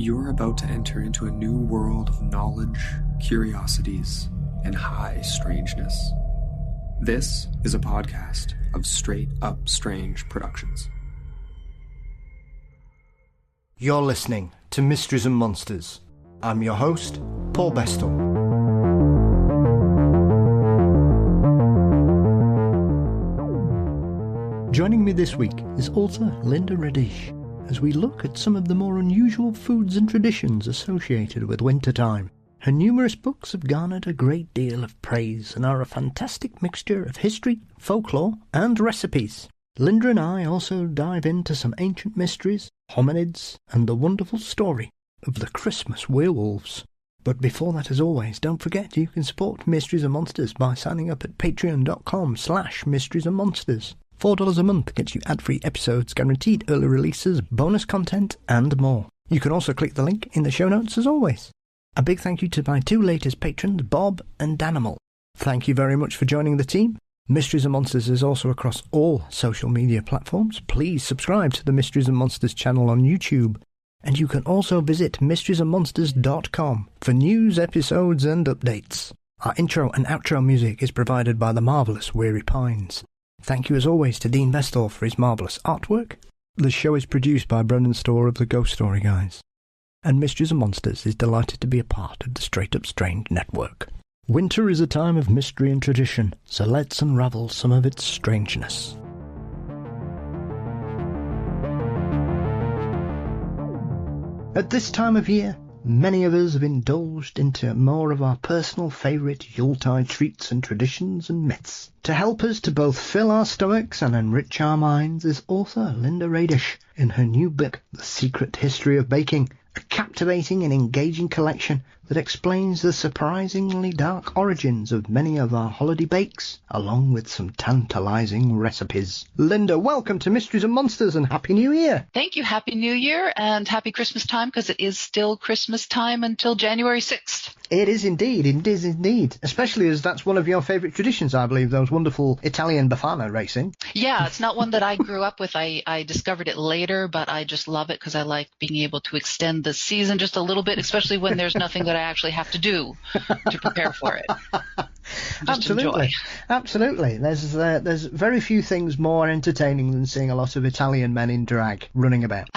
You're about to enter into a new world of knowledge, curiosities, and high strangeness. This is a podcast of Straight Up Strange Productions. You're listening to Mysteries and Monsters. I'm your host, Paul Bestall. Joining me this week is author Linda Raedisch as we look at some of the more unusual foods and traditions associated with wintertime. Her numerous books have garnered a great deal of praise and are a fantastic mixture of history, folklore, and recipes. Linda and I also dive into some ancient mysteries, hominids, and the wonderful story of the Christmas werewolves. But before that, as always, don't forget you can support Mysteries and Monsters by signing up at patreon.com/mysteriesandmonsters. $4 a month gets you ad-free episodes, guaranteed early releases, bonus content, and more. You can also click the link in the show notes as always. A big thank you to my two latest patrons, Bob and Danimal. Thank you very much for joining the team. Mysteries and Monsters is also across all social media platforms. Please subscribe to the Mysteries and Monsters channel on YouTube. And you can also visit mysteriesandmonsters.com for news, episodes, and updates. Our intro and outro music is provided by the marvellous Weary Pines. Thank you as always to Dean Bestall for his marvellous artwork. The show is produced by Brennan Storr of the Ghost Story Guys. And Mysteries and Monsters is delighted to be a part of the Straight Up Strange network. Winter is a time of mystery and tradition, so let's unravel some of its strangeness. At this time of year, many of us have indulged into more of our personal favourite Yuletide treats and traditions and myths. To help us to both fill our stomachs and enrich our minds is author Linda Raedisch in her new book, The Secret History of Baking, a captivating and engaging collection that explains the surprisingly dark origins of many of our holiday bakes, along with some tantalising recipes. Linda, welcome to Mysteries and Monsters and Happy New Year! Thank you. Happy New Year and Happy Christmas time, because it is still Christmas time until January 6th. It is indeed, it is indeed. Especially as that's one of your favourite traditions, I believe, those wonderful Italian Befana racing. Yeah, it's not one that I grew up with. I discovered it later, but I just love it because I like being able to extend the season just a little bit, especially when there's nothing that I actually have to do to prepare for it. Absolutely, absolutely. There's very few things more entertaining than seeing a lot of Italian men in drag running about.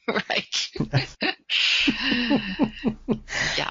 Right. Yeah.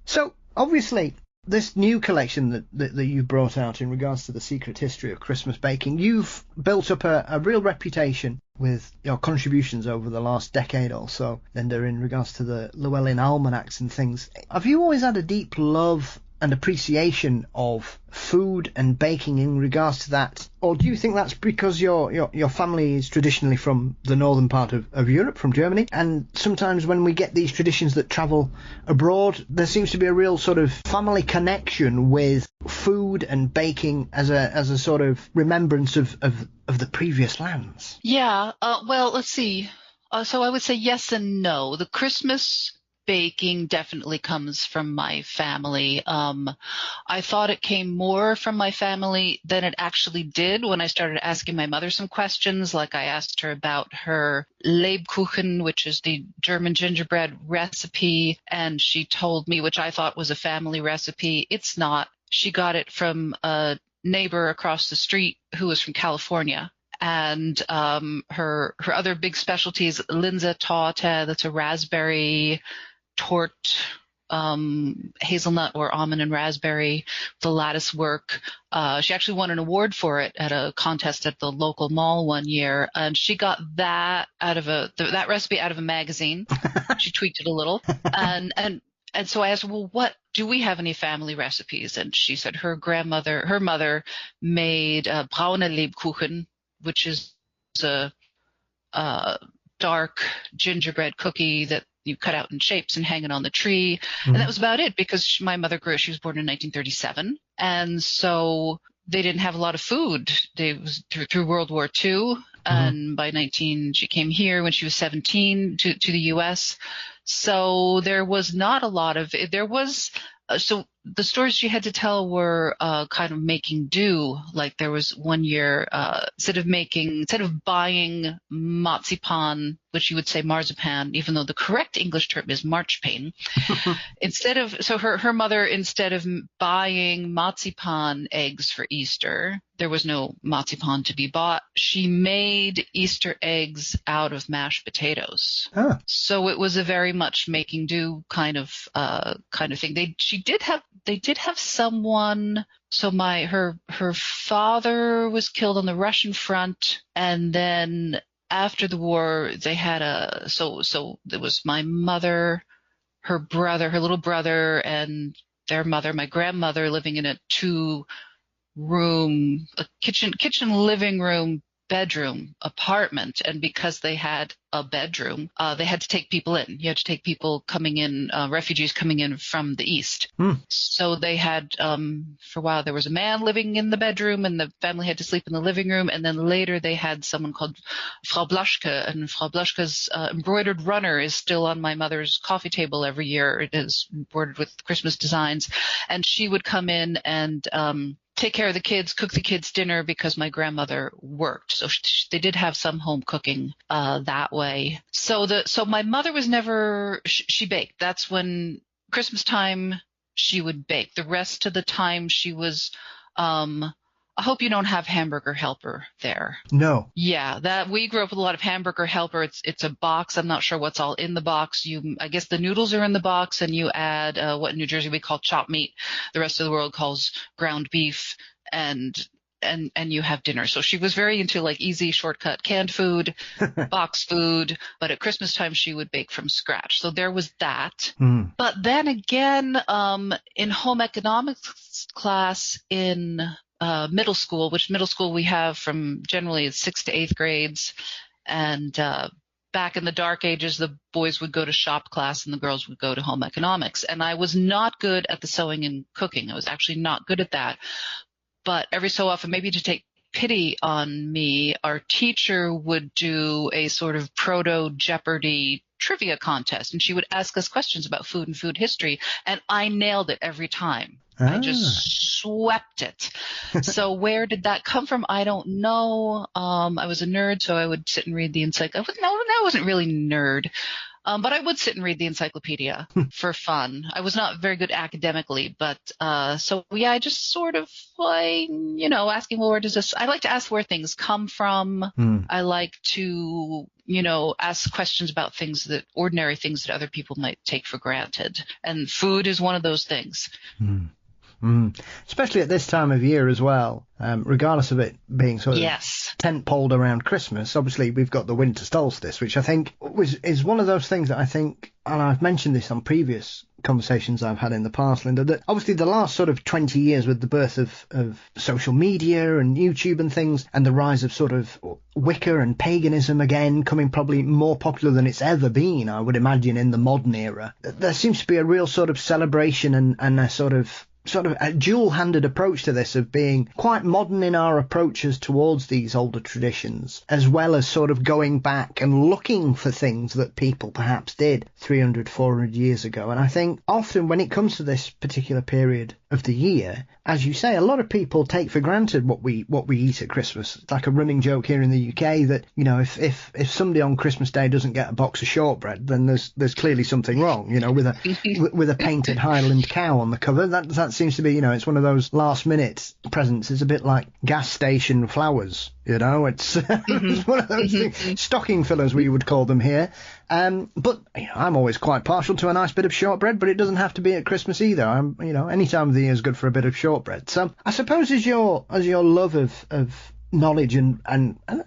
So, obviously, this new collection that you brought out in regards to the secret history of Christmas baking, you've built up a real reputation with your contributions over the last decade or so, Linda, in regards to the Llewellyn almanacs and things. Have you always had a deep love and appreciation of food and baking in regards to that? Or do you think that's because your family is traditionally from the northern part of Europe, from Germany, and sometimes when we get these traditions that travel abroad, there seems to be a real sort of family connection with food and baking as a sort of remembrance of the previous lands? Yeah, well, let's see. So I would say yes and no. The Christmas baking definitely comes from my family. I thought it came more from my family than it actually did when I started asking my mother some questions. Like I asked her about her Lebkuchen, which is the German gingerbread recipe, and she told me, which I thought was a family recipe. It's not. She got it from a neighbor across the street who was from California. And her other big specialty is Linzer-Torte. That's a raspberry tort, hazelnut or almond and raspberry, the lattice work. She actually won an award for it at a contest at the local mall one year, and she got that out of that recipe out of a magazine. She tweaked it a little, and so I asked, well, what do we have any family recipes? And she said her mother made braune Lebkuchen, which is a dark gingerbread cookie that you cut out in shapes and hang it on the tree. And that was about it, because my mother she was born in 1937. And so they didn't have a lot of food. They was through World War II. And by she came here when she was 17 to the U.S. So there was not a lot of, there was, so the stories she had to tell were kind of making do. Like there was one year, instead of buying marzipan, which you would say marzipan, even though the correct English term is marchpane, her mother, instead of buying marzipan eggs for Easter, there was no marzipan to be bought, she made Easter eggs out of mashed potatoes. Huh. So it was a very much making do kind of thing. They did have someone. So her father was killed on the Russian front, and then after the war they had so there was my mother, her brother, her little brother, and their mother, my grandmother, living in a 2-room, a kitchen, living room, bedroom apartment. And because they had a bedroom, they had to take people in. You had to take people coming in, refugees coming in from the east. So they had, for a while, there was a man living in the bedroom, and the family had to sleep in the living room. And then later they had someone called Frau Blaschke, and Frau Blaschke's embroidered runner is still on my mother's coffee table every year. It is embroidered with Christmas designs. And she would come in and take care of the kids, cook the kids dinner, because my grandmother worked. So they did have some home cooking that way. So my mother was never, she baked. That's when Christmas time she would bake. The rest of the time she was, I hope you don't have Hamburger Helper there. No. Yeah, that we grew up with a lot of Hamburger Helper. It's a box. I'm not sure what's all in the box. I guess the noodles are in the box, and you add what in New Jersey we call chopped meat. The rest of the world calls ground beef, and you have dinner. So she was very into like easy shortcut canned food, box food, but at Christmas time she would bake from scratch. So there was that. But then again, in home economics class in middle school, which middle school we have from generally 6th to 8th grades. And back in the dark ages, the boys would go to shop class and the girls would go to home economics. And I was not good at the sewing and cooking. I was actually not good at that. But every so often, maybe to take pity on me, our teacher would do a sort of proto-Jeopardy trivia contest. And she would ask us questions about food and food history. And I nailed it every time. I just swept it. So where did that come from? I don't know. I was a nerd, so I would sit and read the encyclopedia. No, I wasn't really a nerd. But I would sit and read the encyclopedia for fun. I was not very good academically, but so yeah, I just sort of like, asking, well, where does this? I like to ask where things come from. I like to, ask questions about ordinary things that other people might take for granted. And food is one of those things. Especially at this time of year as well, regardless of it being sort of tent-poled around Christmas. Obviously, we've got the winter solstice, which I think is one of those things that I think, and I've mentioned this on previous conversations I've had in the past, Linda, that obviously the last sort of 20 years with the birth of social media and YouTube and things, and the rise of sort of Wicca and paganism again coming probably more popular than it's ever been, I would imagine, in the modern era, there seems to be a real sort of celebration and a sort of a dual-handed approach to this, of being quite modern in our approaches towards these older traditions, as well as sort of going back and looking for things that people perhaps did 300, 400 years ago. And I think often when it comes to this particular period of the year, as you say, a lot of people take for granted what we eat at Christmas. It's like a running joke here in the UK that, if somebody on Christmas Day doesn't get a box of shortbread, then there's clearly something wrong, with a painted Highland cow on the cover. That seems to be, it's one of those last minute presents. It's a bit like gas station flowers, it's, it's one of those things, stocking fillers we would call them here. But I'm always quite partial to a nice bit of shortbread, but it doesn't have to be at Christmas either. Any time of the year is good for a bit of shortbread. So I suppose as your love of knowledge and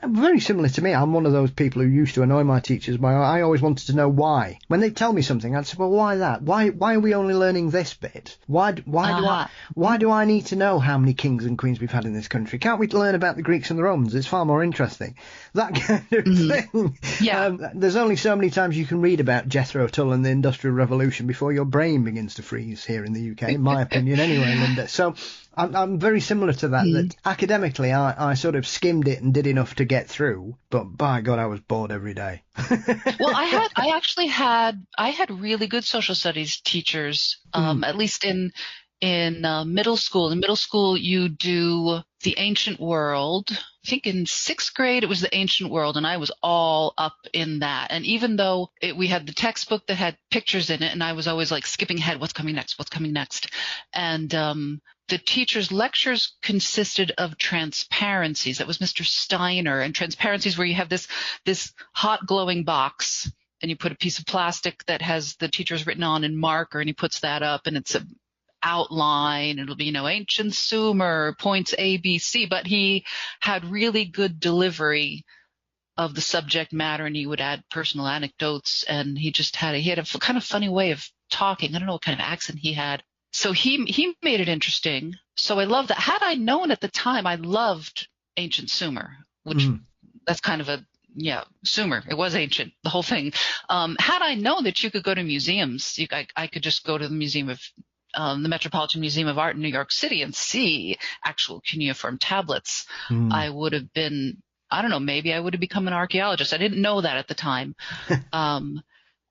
very similar to me, I'm one of those people who used to annoy my teachers by I always wanted to know why. When they tell me something, I'd say, well, why that? Why are we only learning this bit? Why do I need to know how many kings and queens we've had in this country? Can't we learn about the Greeks and the Romans? It's far more interesting. That kind of thing. Yeah. There's only so many times you can read about Jethro Tull and the Industrial Revolution before your brain begins to freeze here in the UK, in my opinion anyway, Linda. So I'm very similar to that, that academically I sort of skimmed it and did enough to get through, but by God, I was bored every day. Well, I had really good social studies teachers, at least in in middle school. In middle school, you do the ancient world. I think in 6th grade, it was the ancient world, and I was all up in that. And even though we had the textbook that had pictures in it, and I was always like skipping ahead, what's coming next, what's coming next. And the teacher's lectures consisted of transparencies. That was Mr. Steiner. And transparencies where you have this hot glowing box, and you put a piece of plastic that has the teacher's written on in marker, and he puts that up, and it's a outline. It'll be, ancient Sumer, points A, B, C, but he had really good delivery of the subject matter, and he would add personal anecdotes, and he had a kind of funny way of talking. I don't know what kind of accent he had. So he made it interesting. So I love that. Had I known at the time, I loved ancient Sumer, which that's kind of Sumer. It was ancient, the whole thing. Had I known that you could go to museums, I could just go to the Museum of the Metropolitan Museum of Art in New York City and see actual cuneiform tablets. I would have been, I don't know, maybe I would have become an archaeologist. I didn't know that at the time.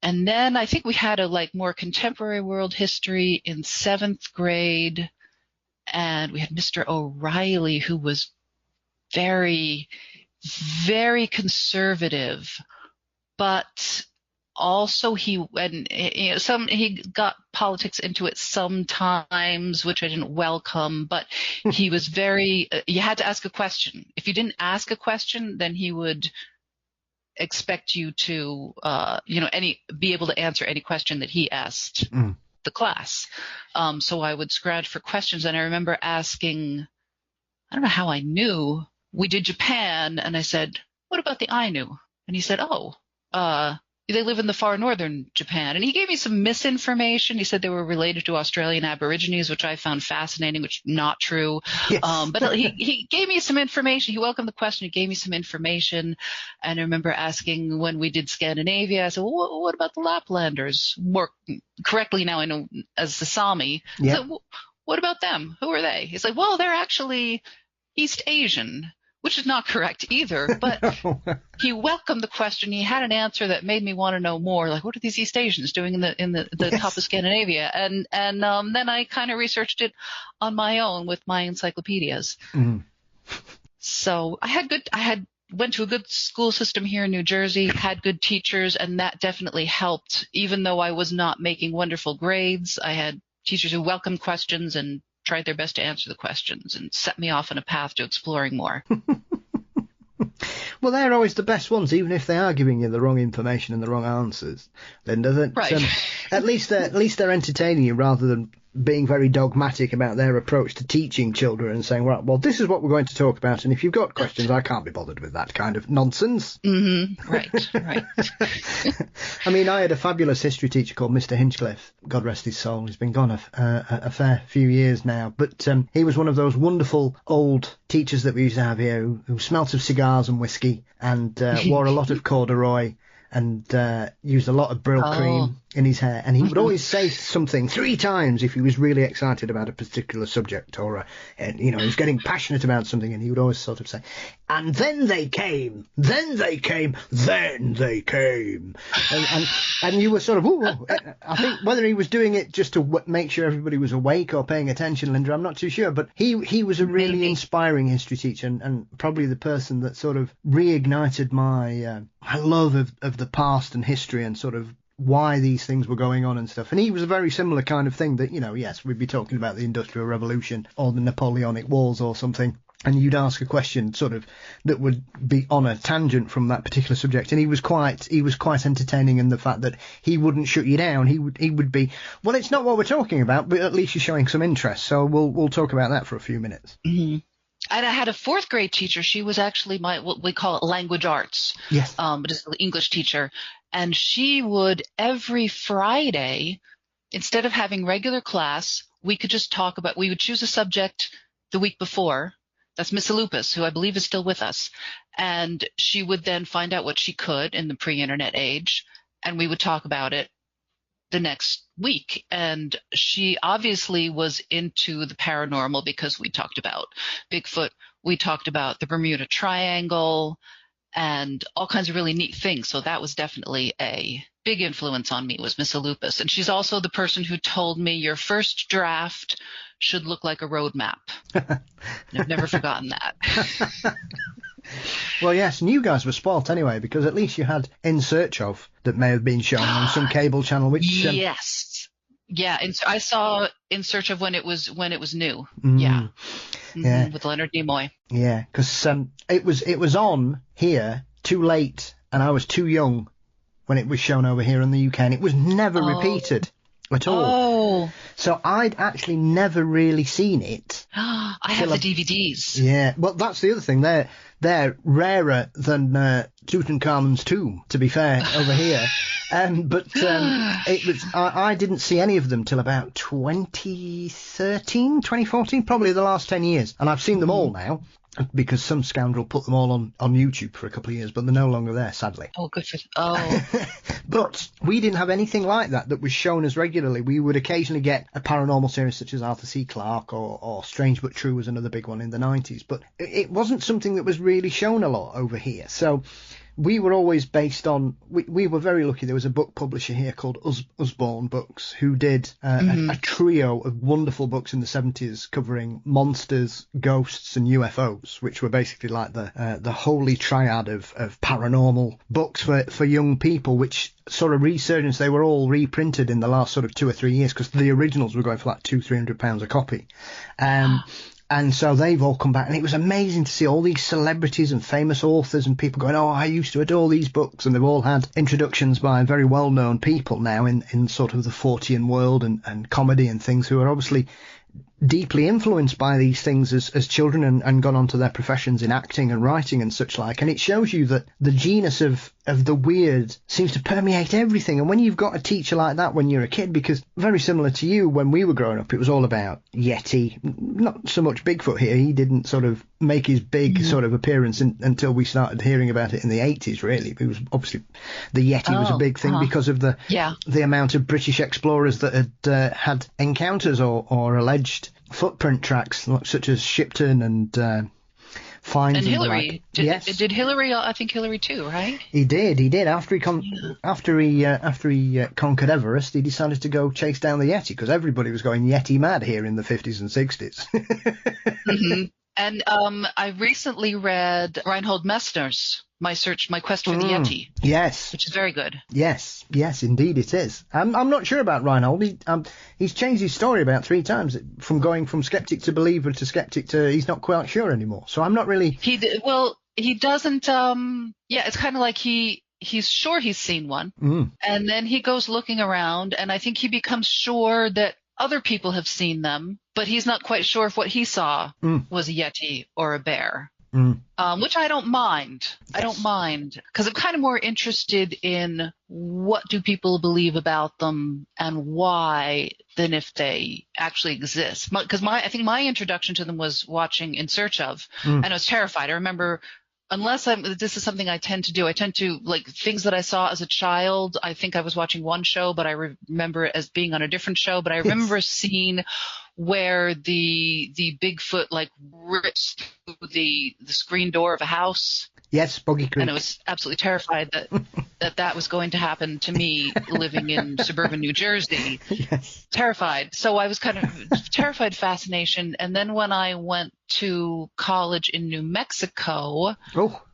And then I think we had a more contemporary world history in 7th grade, and we had Mr. O'Reilly, who was very, very conservative, but also he got politics into it sometimes, which I didn't welcome, but he was very, you had to ask a question. If you didn't ask a question, then he would expect you to, be able to answer any question that he asked the class. So I would scrounge for questions, and I remember asking, I don't know how I knew, we did Japan, and I said, what about the Ainu? And he said, they live in the far northern Japan. And he gave me some misinformation. He said they were related to Australian Aborigines, which I found fascinating, which is not true. Yes. But he gave me some information. He welcomed the question. He gave me some information. And I remember asking when we did Scandinavia, I said, well, what about the Laplanders? More correctly now I know as the Sami. Yeah. So, what about them? Who are they? He's like, well, they're actually East Asian, which is not correct either, but he welcomed the question. He had an answer that made me want to know more. Like, what are these East Asians doing in the yes. top of Scandinavia? And then I kind of researched it on my own with my encyclopedias. So I went to a good school system here in New Jersey, had good teachers, and that definitely helped. Even though I was not making wonderful grades, I had teachers who welcomed questions and tried their best to answer the questions and set me off on a path to exploring more. Well, they're always the best ones, even if they are giving you the wrong information and the wrong answers. Then doesn't right. At least they're entertaining you rather than being very dogmatic about their approach to teaching children and saying, well, this is what we're going to talk about, and if you've got questions, I can't be bothered with that kind of nonsense. Right. I mean, I had a fabulous history teacher called Mr. Hinchcliffe, God rest his soul. He's been gone a fair few years now, but he was one of those wonderful old teachers that we used to have here who smelt of cigars and whiskey and wore a lot of corduroy and used a lot of Brill cream in his hair. And he would always say something 3 times if he was really excited about a particular subject or, he was getting passionate about something, and he would always sort of say, and then they came, then they came, then they came. And you were sort of, ooh, I think whether he was doing it just to make sure everybody was awake or paying attention, Linda, I'm not too sure. But he was a really inspiring history teacher and probably the person that sort of reignited my love of the past and history and sort of why these things were going on and stuff. And he was a very similar kind of thing that, yes, we'd be talking about the Industrial Revolution or the Napoleonic Wars or something, and you'd ask a question sort of that would be on a tangent from that particular subject. And he was quite entertaining in the fact that he wouldn't shut you down. He would be, well, it's not what we're talking about, but at least you're showing some interest. So we'll talk about that for a few minutes. Mm-hmm. And I had a 4th grade teacher. She was actually what we call it language arts. Yes. But it's an English teacher. And she would every Friday, instead of having regular class, we could just we would choose a subject the week before. That's Miss Lupus, who I believe is still with us. And she would then find out what she could in the pre-internet age. And we would talk about it the next week. And she obviously was into the paranormal because we talked about Bigfoot. We talked about the Bermuda Triangle. and all kinds of really neat things. So that was definitely a big influence on me, was Miss Lupus. And she's also the person who told me your first draft should look like a road map. I've never forgotten that. Well, yes, and you guys were spoilt anyway, because at least you had In Search Of that may have been shown on some cable channel. Which yes, yeah, and I saw In Search Of when it was new. Yeah, yeah, with Leonard Nimoy. Yeah, because it was on here too late, and I was too young when it was shown over here in the UK, and it was never repeated at all. Oh. So I'd actually never really seen it. I have the DVDs. Yeah, well, that's the other thing. They're rarer than Tutankhamun's tomb, to be fair, over here. But it was I didn't see any of them till about 2013, 2014, probably the last 10 years. And I've seen them all now, because some scoundrel put them all on YouTube for a couple of years, but they're no longer there, sadly. Oh, good for Oh. But we didn't have anything like that was shown as regularly. We would occasionally get a paranormal series such as Arthur C. Clarke or Strange But True was another big one in the 90s, but it wasn't something that was really shown a lot over here. So we were always based on, we were very lucky. There was a book publisher here called Usborne Books who did a trio of wonderful books in the 70s covering monsters, ghosts and UFOs, which were basically like the holy triad of paranormal books for young people, which sort of resurgence. They were all reprinted in the last sort of 2 or 3 years, because the originals were going for like £200-300 a copy. And so they've all come back, and it was amazing to see all these celebrities and famous authors and people going, oh, I used to adore these books. And they've all had introductions by very well-known people now in sort of the Fortean world and comedy and things, who are obviously deeply influenced by these things as children and gone on to their professions in acting and writing and such like. And it shows you that the genus of the weird seems to permeate everything. And when you've got a teacher like that when you're a kid, because very similar to you, when we were growing up, it was all about Yeti, not so much Bigfoot here. He didn't sort of make his big sort of appearance until we started hearing about it in the 80s, really. It was obviously the Yeti was a big thing because of the amount of British explorers that had encounters or alleged footprint tracks, such as Shipton and finds. And Hillary. Did Hillary? I think Hillary too, right? He did. After he conquered Everest, he decided to go chase down the Yeti, because everybody was going Yeti mad here in the 50s and 60s. And I recently read Reinhold Messner's My Quest for the Yeti. Yes. Which is very good. Yes, indeed it is. I'm not sure about Reinhold. He's changed his story about 3 times, from going from skeptic to believer to skeptic to he's not quite sure anymore. So I'm not really... He doesn't... it's kind of like he's sure he's seen one. And then he goes looking around, and I think he becomes sure that other people have seen them, but he's not quite sure if what he saw was a Yeti or a bear. Which I don't mind. Yes. I don't mind, because I'm kind of more interested in what do people believe about them and why than if they actually exist. Because I think my introduction to them was watching In Search Of, and I was terrified. I remember, this is something I tend to do. I tend to, like, things that I saw as a child. I think I was watching one show, but I remember it as being on a different show. But I remember a scene where the Bigfoot like rips through the screen door of a house. Yes, Boggy Creek. And I was absolutely terrified that was going to happen to me living in suburban New Jersey. Yes. Terrified. So I was kind of terrified fascination. And then when I went to college in New Mexico,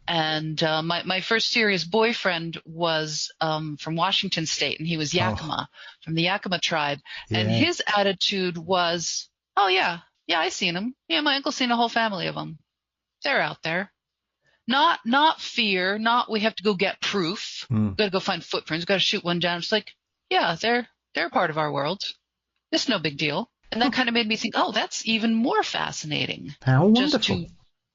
and my first serious boyfriend was from Washington State, and he was Yakima, from the Yakima tribe. Yeah. And his attitude was, oh, yeah, I seen them. Yeah, my uncle's seen a whole family of them. They're out there. Not fear, not we have to go get proof. We've got to go find footprints. We've got to shoot one down. It's like, yeah, they're a part of our world. It's no big deal. And that kind of made me think, oh, that's even more fascinating. How wonderful. Just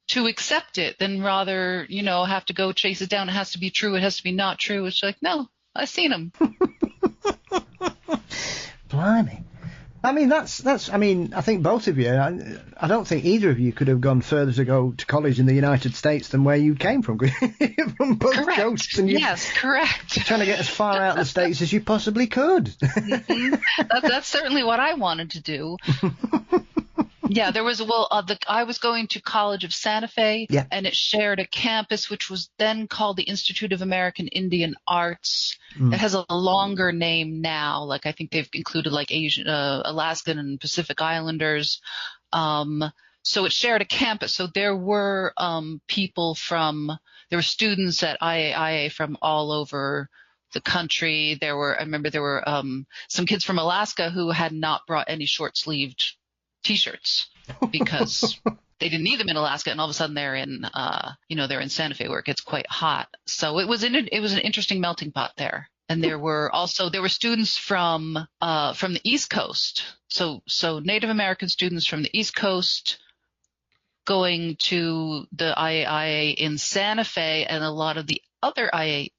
to accept it than rather, have to go chase it down. It has to be true. It has to be not true. It's like, no, I've seen them. Blimey. I mean, I think both of you, I don't think either of you could have gone further to go to college in the United States than where you came from. From both correct. coasts. And yes, correct. Trying to get as far out of the States as you possibly could. That's certainly what I wanted to do. Yeah, there was, I was going to College of Santa Fe, Yeah. and it shared a campus, which was then called the Institute of American Indian Arts. It has a longer name now. Like, I think they've included like Asian, Alaskan and Pacific Islanders. So it shared a campus. So there were, there were students at IAIA from all over the country. I remember there were, some kids from Alaska who had not brought any short-sleeved T-shirts because they didn't need them in Alaska, and all of a sudden they're in Santa Fe where it gets quite hot. So it was an interesting melting pot there. And there were students from the East Coast. So Native American students from the East Coast going to the IAIA in Santa Fe, and a lot of the other IAIA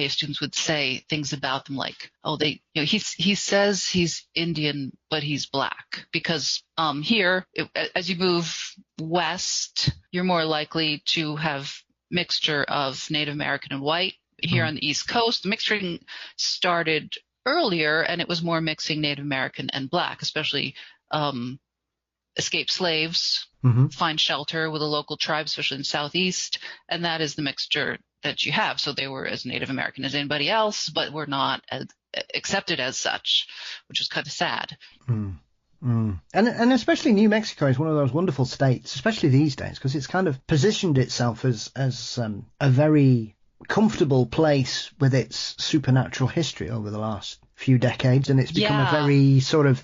students would say things about them like, he says he's Indian, but he's black. Because here, as you move west, you're more likely to have mixture of Native American and white. Here on the East Coast, the mixing started earlier, and it was more mixing Native American and black, especially escaped slaves find shelter with a local tribe, especially in the Southeast, and that is the mixture that you have. So they were as Native American as anybody else, but were not accepted as such, which was kind of sad. And especially New Mexico is one of those wonderful states, especially these days, because it's kind of positioned itself as a very comfortable place with its supernatural history over the last few decades, and it's become a very sort of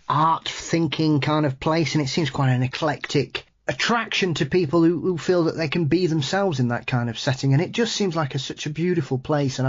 art thinking kind of place, and it seems quite an eclectic attraction to people who feel that they can be themselves in that kind of setting. And it just seems like such a beautiful place. And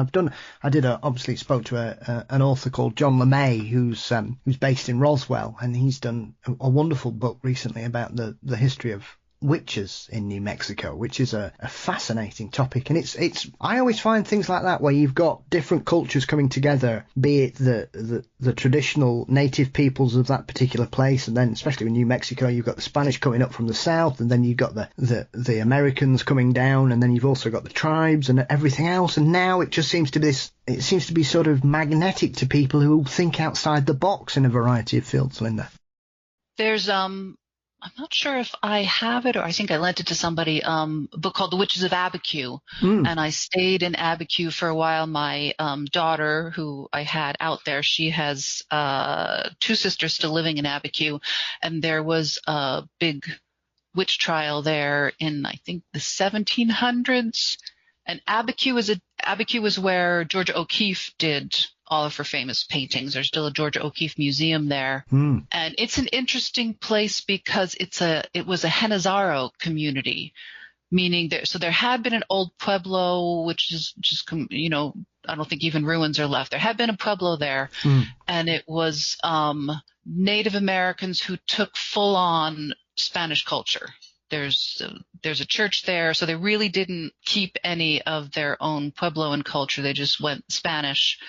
obviously spoke to an author called John LeMay, who's based in Roswell, and he's done a wonderful book recently about the history of witches in New Mexico, which is a fascinating topic. And I always find things like that where you've got different cultures coming together, be it the traditional native peoples of that particular place, and then especially in New Mexico you've got the Spanish coming up from the south, and then you've got the Americans coming down, and then you've also got the tribes and everything else. And now it just seems to be sort of magnetic to people who think outside the box in a variety of fields, Linda. There's I'm not sure if I have it, or I think I lent it to somebody, a book called The Witches of Abiquiu. And I stayed in Abiquiu for a while. My daughter, who I had out there, she has 2 sisters still living in Abiquiu. And there was a big witch trial there in, I think, the 1700s. And Abiquiu is where Georgia O'Keeffe did all of her famous paintings. There's still a Georgia O'Keeffe museum there. And it's an interesting place because it was a Genizaro community, meaning there had been an old pueblo, which is just, I don't think even ruins are left. There had been a pueblo there, and it was Native Americans who took full on Spanish culture. There's a church there, so they really didn't keep any of their own Puebloan culture. They just went Spanish,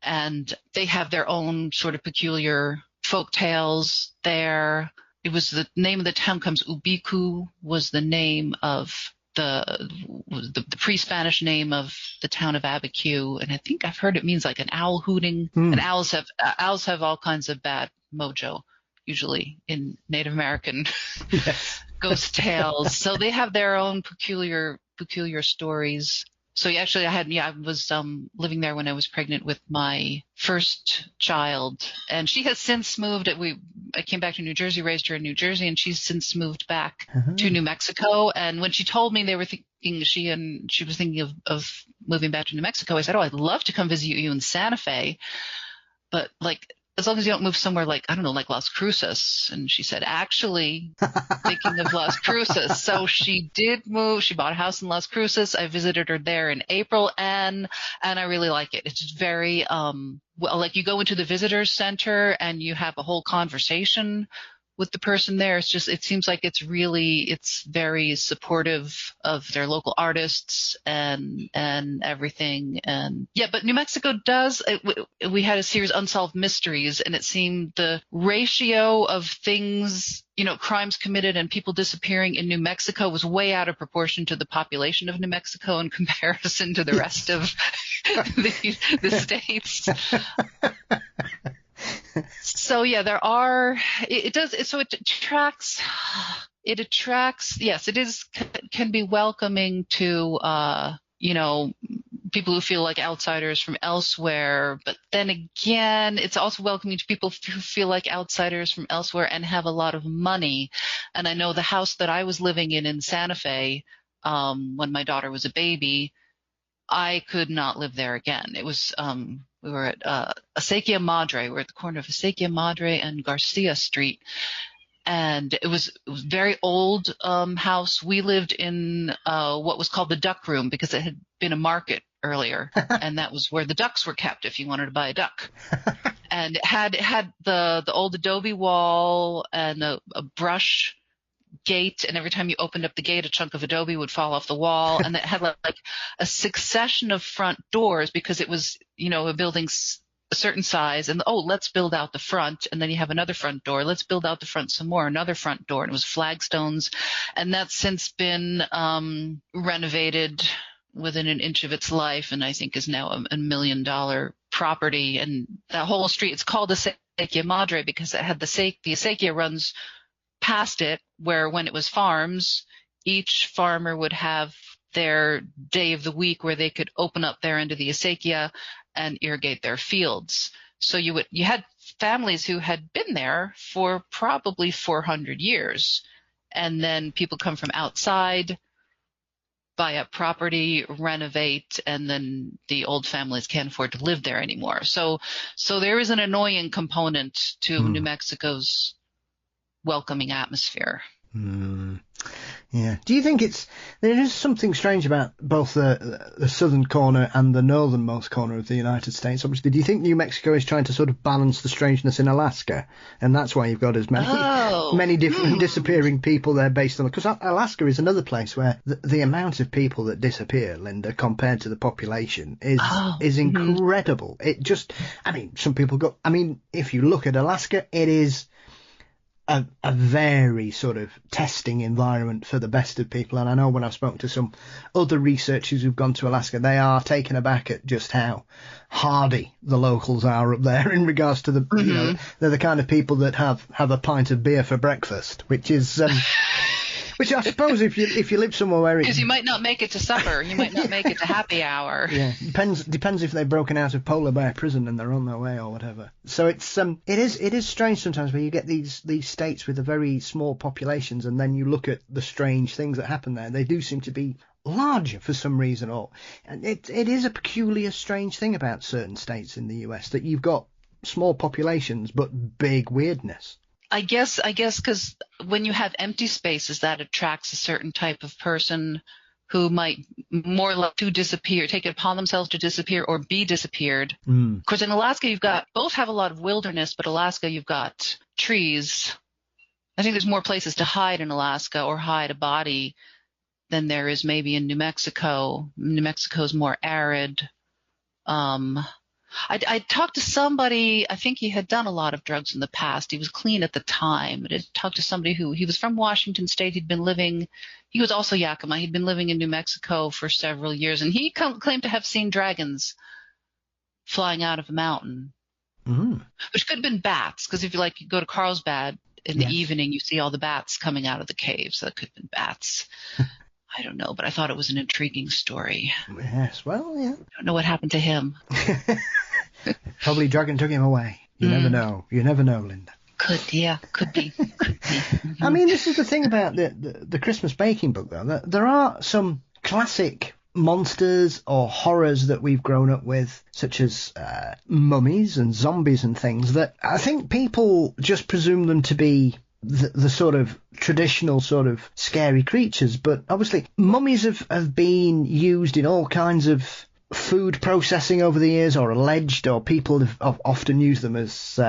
and they have their own sort of peculiar folk tales there. It was the name of the town comes Ubicu was the name of the pre-Spanish name of the town of Abiquiu, and I think I've heard it means like an owl hooting. And owls have all kinds of bad mojo, usually in Native American ghost tales. So they have their own peculiar stories. So actually I was living there when I was pregnant with my first child, and she has since moved. I came back to New Jersey, raised her in New Jersey, and she's since moved back to New Mexico. And when she told me they were thinking, she was thinking of moving back to New Mexico, I said, "Oh, I'd love to come visit you in Santa Fe, but like, as long as you don't move somewhere like, I don't know, like Las Cruces." And she said, actually, thinking of Las Cruces. So she did move. She bought a house in Las Cruces. I visited her there in April, and I really like it. It's just very, like you go into the visitor center and you have a whole conversation with the person there. It seems like it's very supportive of their local artists and everything. And yeah, but New Mexico we had a series Unsolved Mysteries, and it seemed the ratio of things, crimes committed and people disappearing in New Mexico was way out of proportion to the population of New Mexico in comparison to the rest of the states. So yeah, there are. It does. So it attracts. It attracts. Yes, it is can be welcoming to people who feel like outsiders from elsewhere. But then again, it's also welcoming to people who feel like outsiders from elsewhere and have a lot of money. And I know the house that I was living in Santa Fe, when my daughter was a baby, I could not live there again. It was, we were at Acequia Madre. We're at the corner of Acequia Madre and Garcia Street. And it was a very old house. We lived in what was called the duck room because it had been a market earlier. And that was where the ducks were kept if you wanted to buy a duck. And it had the old adobe wall and a brush gate, and every time you opened up the gate, a chunk of adobe would fall off the wall. And it had like a succession of front doors because it was, a building a certain size, and let's build out the front, and then you have another front door. Let's build out the front some more, another front door, and it was flagstones, and that's since been renovated within an inch of its life, and I think is now a $1 million property. And that whole street, it's called Acequia Madre because it had the Acequia runs past it, where when it was farms, each farmer would have their day of the week where they could open up their end of the Acequia and irrigate their fields. So you had families who had been there for probably 400 years. And then people come from outside, buy up property, renovate, and then the old families can't afford to live there anymore. So there is an annoying component to New Mexico's welcoming atmosphere. Yeah. Do you think there is something strange about both the southern corner and the northernmost corner of the United States? Obviously, do you think New Mexico is trying to sort of balance the strangeness in Alaska, and that's why you've got as many different disappearing people there based on? Because Alaska is another place where the amount of people that disappear, Linda, compared to the population is incredible. It just, some people go. If you look at Alaska, it is a very sort of testing environment for the best of people. And I know when I've spoken to some other researchers who've gone to Alaska, they are taken aback at just how hardy the locals are up there in regards to they're the kind of people that have a pint of beer for breakfast, which is which I suppose if you live somewhere where because you might not make it to supper, you might not make it to happy hour. Yeah, depends if they've broken out of polar bear prison and they're on their way or whatever. So it is strange sometimes where you get these states with a very small populations, and then you look at the strange things that happen there. They do seem to be larger for some reason, and it is a peculiar, strange thing about certain states in the US that you've got small populations but big weirdness. I guess because when you have empty spaces, that attracts a certain type of person who might more like to disappear, take it upon themselves to disappear or be disappeared. Because in Alaska, both have a lot of wilderness, but Alaska, you've got trees. I think there's more places to hide in Alaska or hide a body than there is maybe in New Mexico. New Mexico's more arid. I talked to somebody, I think he had done a lot of drugs in the past. He was clean at the time. I talked to somebody he was from Washington State. He was also Yakima. He'd been living in New Mexico for several years, and he claimed to have seen dragons flying out of a mountain, which could have been bats, because if you go to Carlsbad in the evening, you see all the bats coming out of the caves. So that could have been bats. I don't know, but I thought it was an intriguing story. Yes, well, yeah. I don't know what happened to him. Probably dragon took him away. You never know. You never know, Linda. Could be. This is the thing about the Christmas baking book, though. There are some classic monsters or horrors that we've grown up with, such as mummies and zombies and things, that I think people just presume them to be the sort of traditional sort of scary creatures. But obviously mummies have been used in all kinds of food processing over the years, or alleged, or people have often used them as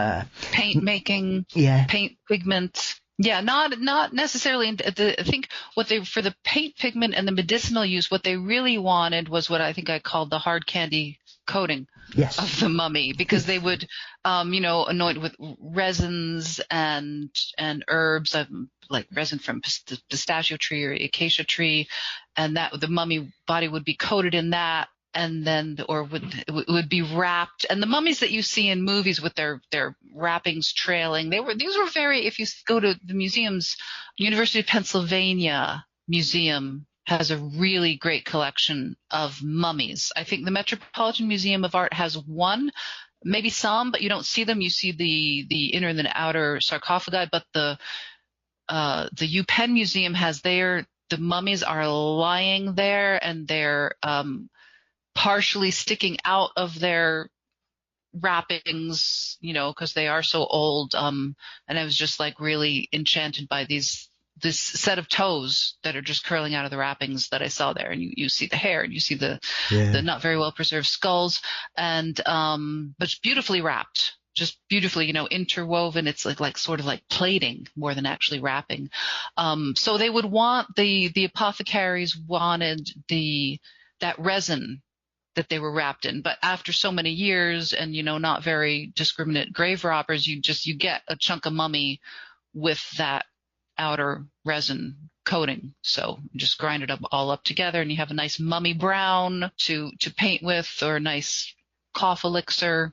paint making, paint pigment. Yeah, not necessarily. I think for the paint pigment and the medicinal use, what they really wanted was what I think I called the hard candy coating of the mummy, because they would, anoint with resins and herbs, like resin from pistachio tree or acacia tree, and that the mummy body would be coated in that and then would be wrapped. And the mummies that you see in movies with their wrappings trailing, these were very, if you go to the museums, University of Pennsylvania Museum has a really great collection of mummies. I think the Metropolitan Museum of Art has one, maybe some, but you don't see them. You see the inner and the outer sarcophagi, but the UPenn Museum has the mummies are lying there, and they're partially sticking out of their wrappings, because they are so old. And I was just like really enchanted by this set of toes that are just curling out of the wrappings that I saw there. And you see the hair, and you see the not very well preserved skulls, and but it's beautifully wrapped, just beautifully, interwoven. It's like sort of like plating more than actually wrapping. So they would want the apothecaries wanted that resin that they were wrapped in. But after so many years and, not very discriminate grave robbers, you get a chunk of mummy with that outer resin coating. So you just grind it all up together, and you have a nice mummy brown to paint with, or a nice cough elixir.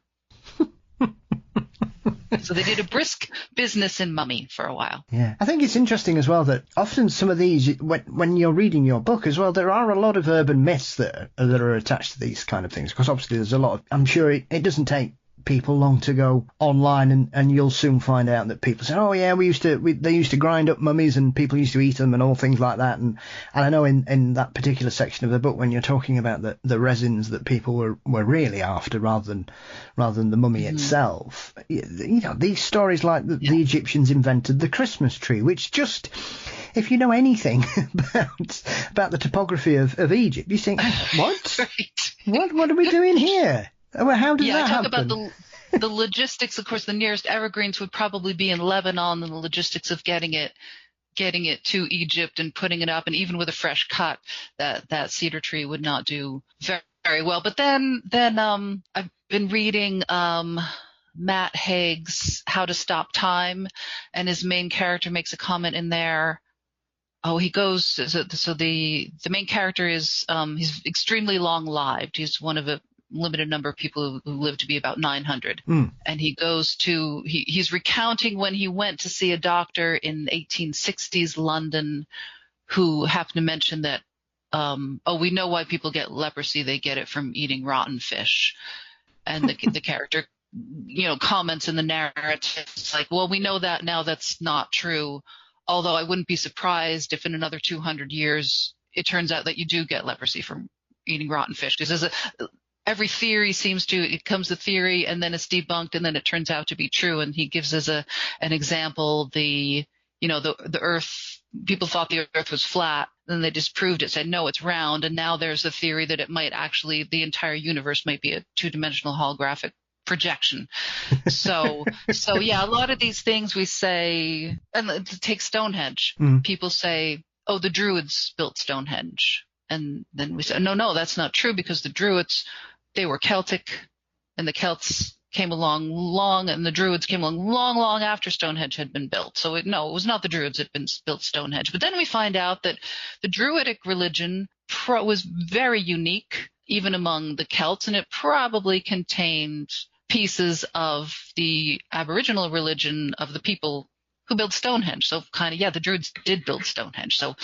So they did a brisk business in mummy for a while. Yeah. I think it's interesting as well that often some of these, when you're reading your book as well, there are a lot of urban myths that are attached to these kind of things. Because obviously there's a lot of, I'm sure it doesn't take people long to go online, and you'll soon find out that people say, oh yeah, they used to grind up mummies and people used to eat them and all things like that. And I know in that particular section of the book, when you're talking about the resins that people were really after rather than the mummy itself, these stories like the Egyptians invented the Christmas tree, which just, if you know anything about the topography of Egypt, you think, what? Right. What are we doing here? Well, how does that happen? About the logistics. Of course, the nearest evergreens would probably be in Lebanon, and the logistics of getting it to Egypt and putting it up, and even with a fresh cut, that cedar tree would not do very, very well. But then I've been reading Matt Haig's How to Stop Time, and his main character makes a comment in there. He goes, so the main character is he's extremely long-lived. He's one of a limited number of people who live to be about 900. And he goes he's recounting when he went to see a doctor in 1860s London who happened to mention that, we know why people get leprosy. They get it from eating rotten fish. And the character, comments in the narrative, it's like, well, we know that now that's not true. Although I wouldn't be surprised if in another 200 years, it turns out that you do get leprosy from eating rotten fish. Because every theory it comes a theory, and then it's debunked, and then it turns out to be true. And he gives as an example, the earth, people thought the earth was flat, then they disproved it, said, no, it's round. And now there's a theory that it might actually, the entire universe might be a two-dimensional holographic projection. So yeah, a lot of these things we say, and take Stonehenge. People say, oh, the Druids built Stonehenge. And then we say, no, that's not true, because the Druids, they were Celtic, and the Celts came along and the Druids came along long after Stonehenge had been built. So it was not the Druids that had built Stonehenge. But then we find out that the Druidic religion was very unique, even among the Celts, and it probably contained pieces of the Aboriginal religion of the people who built Stonehenge. So the Druids did build Stonehenge. So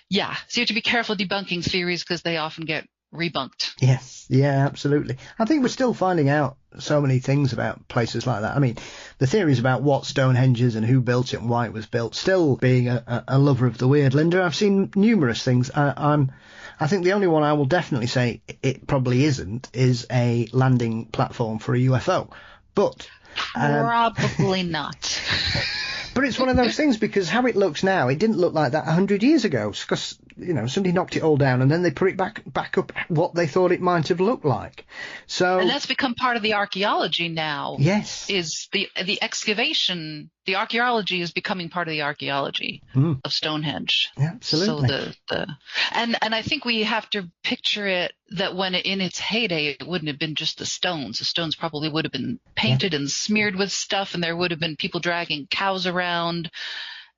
yeah, so you have to be careful debunking theories, because they often get rebunked. Yes, yeah, absolutely. I think we're still finding out so many things about places like that. I mean, the theories about what Stonehenge is and who built it and why it was built, still being a lover of the weird, Linda, I've seen numerous things. I think the only one I will definitely say it probably isn't is a landing platform for a UFO. But probably not. But it's one of those things, because how it looks now, it didn't look like that 100 years ago, because, somebody knocked it all down and then they put it back up what they thought it might have looked like. And that's become part of the archaeology now. Yes. Is the excavation, the archaeology is becoming part of the archaeology of Stonehenge. Yeah, absolutely. So and I think we have to picture it that when in its heyday, it wouldn't have been just the stones. The stones probably would have been painted and smeared with stuff, and there would have been people dragging cows around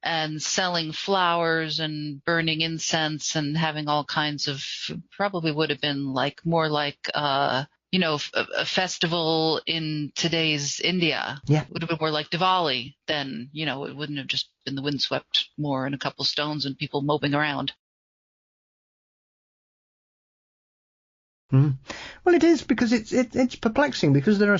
and selling flowers and burning incense and having all kinds of, probably would have been more like a festival in today's India. Yeah. It would have been more like Diwali than, it wouldn't have just been the windswept moor and a couple stones and people moping around. Well, it is, because it's perplexing, because there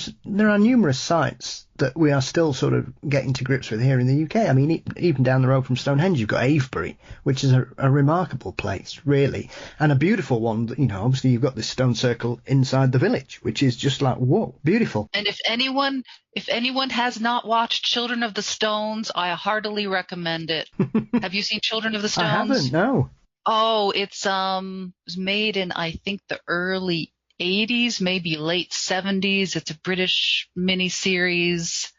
are numerous sites that we are still sort of getting to grips with here in the UK. I mean, even down the road from Stonehenge, you've got Avebury, which is a remarkable place, really, and a beautiful one. Obviously you've got this stone circle inside the village, which is just like, whoa, beautiful. And if anyone has not watched Children of the Stones, I heartily recommend it. Have you seen Children of the Stones? I haven't, no. Oh, it was made in, I think, the early 80s, maybe late 70s. It's a British miniseries,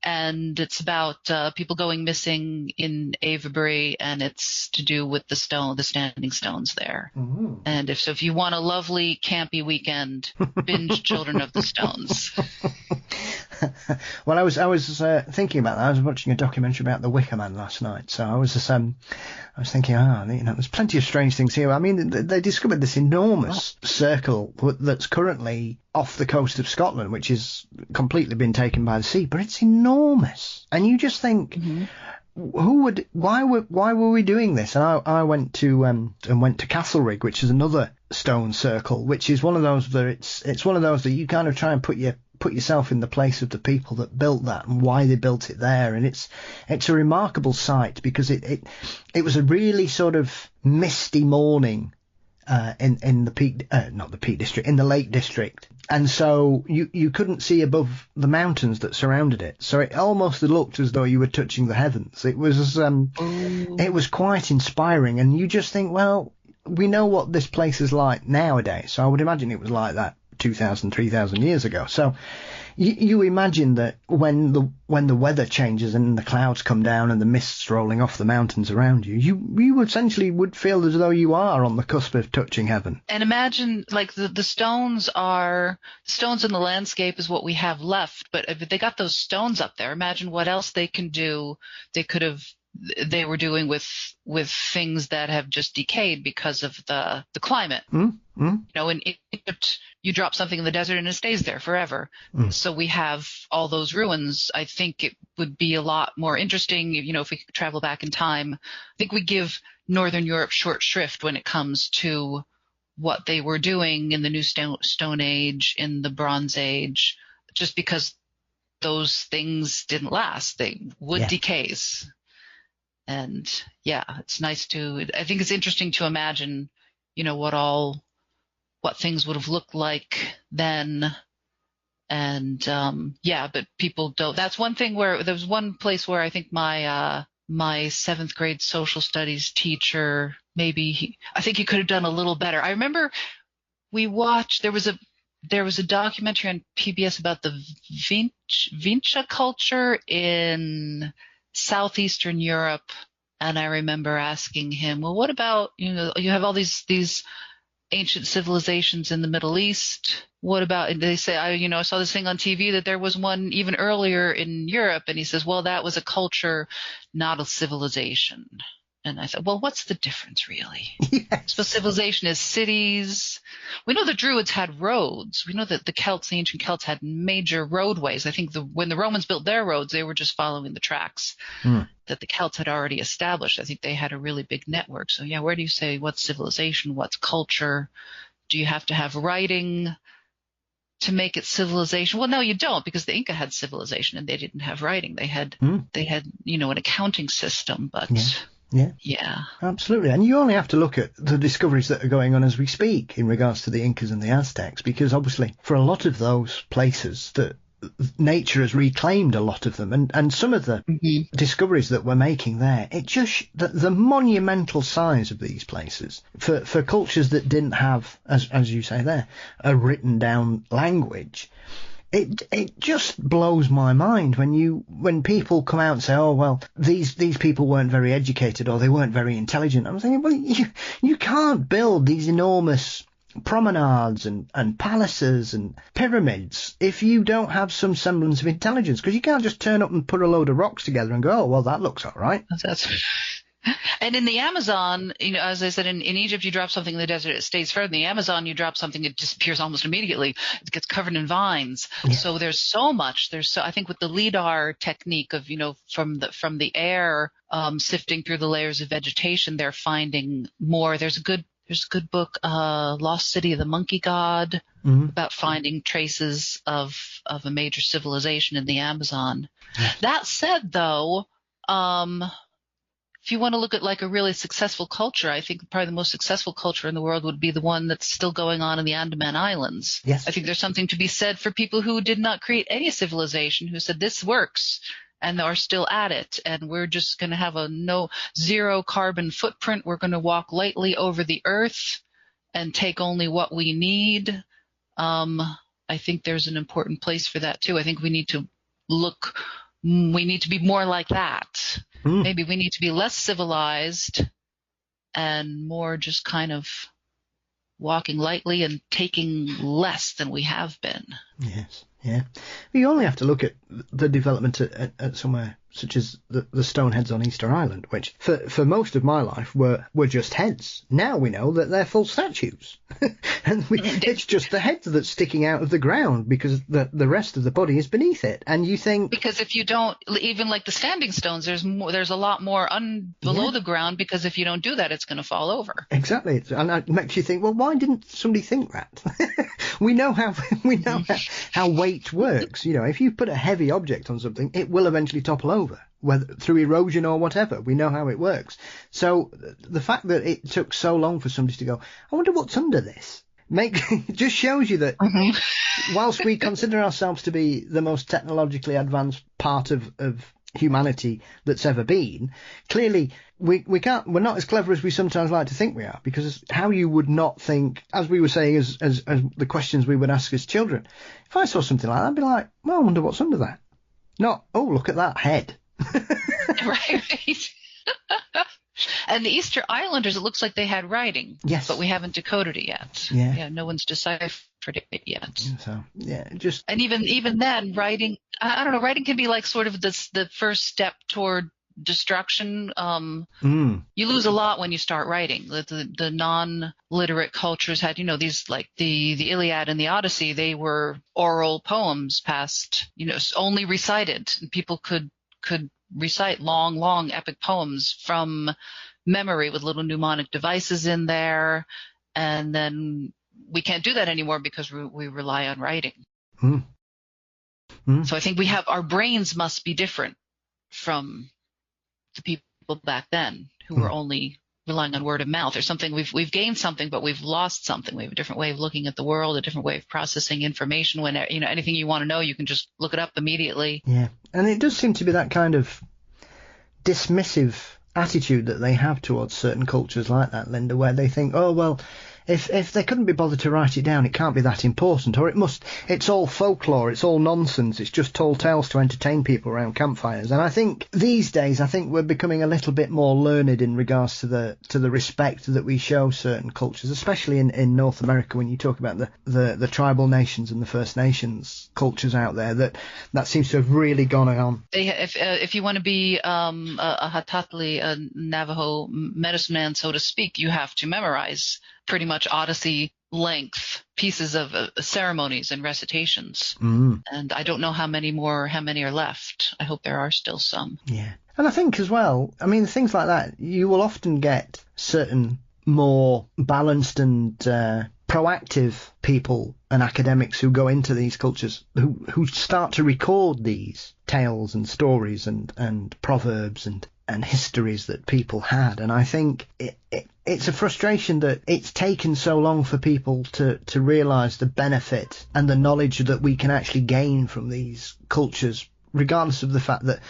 and it's about people going missing in Avebury, and it's to do with the standing stones there. Mm-hmm. And if you want a lovely campy weekend, binge Children of the Stones. Well, I was thinking about that. I was watching a documentary about the Wicker Man last night, so I was thinking, there's plenty of strange things here. I mean, they discovered this enormous circle that's currently off the coast of Scotland, which is completely been taken by the sea, but it's enormous. And you just think, why were we doing this? And I went to Castlerig, which is another stone circle, which is one of those that it's one of those that you kind of try and put yourself in the place of the people that built that and why they built it there. And it's a remarkable sight, because it was a really sort of misty morning in the Peak, not the Peak District, in the Lake District. And so you couldn't see above the mountains that surrounded it. So it almost looked as though you were touching the heavens. It was quite inspiring. And you just think, well, we know what this place is like nowadays. So I would imagine it was like that 2,000, 3,000 years ago. So you imagine that when the weather changes and the clouds come down and the mist's rolling off the mountains around you, you essentially would feel as though you are on the cusp of touching heaven. And imagine, the stones in the landscape is what we have left, but if they got those stones up there, imagine what else they can do. They were doing with things that have just decayed because of the climate. In Egypt, you drop something in the desert and it stays there forever. So we have all those ruins. I think it would be a lot more interesting, if we could travel back in time. I think we give Northern Europe short shrift when it comes to what they were doing in the New Stone Age, in the Bronze Age, just because those things didn't last. Wood decays. And it's nice I think it's interesting to imagine, what things would have looked like then. And, but people don't. That's one thing where there was one place where I think my 7th grade social studies teacher, I think he could have done a little better. I remember we watched, there was a documentary on PBS about the Vinca culture in Southeastern Europe, and I remember asking him, well, what about, you have all these ancient civilizations in the Middle East. What about, and they say, I saw this thing on TV that there was one even earlier in Europe, and he says, well, that was a culture, not a civilization. And I thought, well, what's the difference really? Yes. So civilization is cities. We know the Druids had roads. We know that the ancient Celts had major roadways. I think when the Romans built their roads, they were just following the tracks that the Celts had already established. I think they had a really big network. So where do you say what's civilization? What's culture? Do you have to have writing to make it civilization? Well, no, you don't, because the Inca had civilization and they didn't have writing. They had an accounting system, but Yeah, absolutely. And you only have to look at the discoveries that are going on as we speak in regards to the Incas and the Aztecs, because obviously for a lot of those places that nature has reclaimed a lot of them, and some of the discoveries that we're making there, it just the monumental size of these places for cultures that didn't have, as you say there, a written down language. It just blows my mind when people come out and say, oh, well, these people weren't very educated or they weren't very intelligent. I'm thinking, well, you can't build these enormous promenades and palaces and pyramids if you don't have some semblance of intelligence, because you can't just turn up and put a load of rocks together and go, oh, well, that looks all right. That's and in the Amazon, as I said, in Egypt, you drop something in the desert, it stays frozen. In the Amazon, you drop something, it disappears almost immediately. It gets covered in vines. Yeah. So there's so much. I think with the LIDAR technique of, from the air, sifting through the layers of vegetation, they're finding more. There's a good book, Lost City of the Monkey God, about finding traces of a major civilization in the Amazon. Yeah. That said, though, if you want to look at like a really successful culture, I think probably the most successful culture in the world would be the one that's still going on in the Andaman Islands. Yes. I think there's something to be said for people who did not create any civilization, who said this works and are still at it. And we're just going to have a zero carbon footprint. We're going to walk lightly over the earth and take only what we need. I think there's an important place for that too. I think we need to be more like that. Maybe we need to be less civilized and more just kind of walking lightly and taking less than we have been. Yes, yeah. You only have to look at the development at somewhere such as the stone heads on Easter Island, which for most of my life were just heads. Now we know that they're full statues. And it's just the head that's sticking out of the ground because the rest of the body is beneath it. And you think... Because if you don't, even like the standing stones, there's a lot more below the ground, because if you don't do that, it's going to fall over. Exactly. And it makes you think, well, why didn't somebody think that? we know how weight works. If you put a heavy object on something, it will eventually topple over, whether through erosion or whatever. We know how it works. So the fact that it took so long for somebody to go, I wonder what's under this, just shows you that whilst we consider ourselves to be the most technologically advanced part of humanity that's ever been, clearly we're not as clever as we sometimes like to think we are, because how you would not think, as we were saying, as the questions we would ask as children, if I saw something like that, I'd be like, well, I wonder what's under that. Not, oh, look at that head. Right. And the Easter Islanders, it looks like they had writing. Yes. But we haven't decoded it yet. Yeah. No one's deciphered it yet. So, yeah, And even then, writing, I don't know, writing can be like sort of the first step toward destruction. You lose a lot when you start writing. The non-literate cultures had, these, like the Iliad and the Odyssey, they were oral poems passed, only recited, and people could recite long epic poems from memory with little mnemonic devices in there. And then we can't do that anymore because we rely on writing. So I think our brains must be different from the people back then who were only relying on word of mouth or something. We've gained something, but we've lost something. We have a different way of looking at the world, a different way of processing information. When anything you want to know, you can just look it up immediately. Yeah, and it does seem to be that kind of dismissive attitude that they have towards certain cultures like that, Linda, where they think, oh well, if they couldn't be bothered to write it down, it can't be that important, or it's all folklore, it's all nonsense, it's just tall tales to entertain people around campfires. And I think these days, we're becoming a little bit more learned in regards to the respect that we show certain cultures, especially in North America, when you talk about the tribal nations and the First Nations cultures out there, that seems to have really gone on. If you want to be a Hatatli, a Navajo medicine man, so to speak, you have to memorize pretty much Odyssey length pieces of ceremonies and recitations. And I don't know how many are left. I hope there are still some. Yeah. And I think as well, things like that, you will often get certain more balanced and proactive people and academics who go into these cultures who start to record these tales and stories and proverbs and histories that people had. And I think it's a frustration that it's taken so long for people to realise the benefit and the knowledge that we can actually gain from these cultures, regardless of the fact that,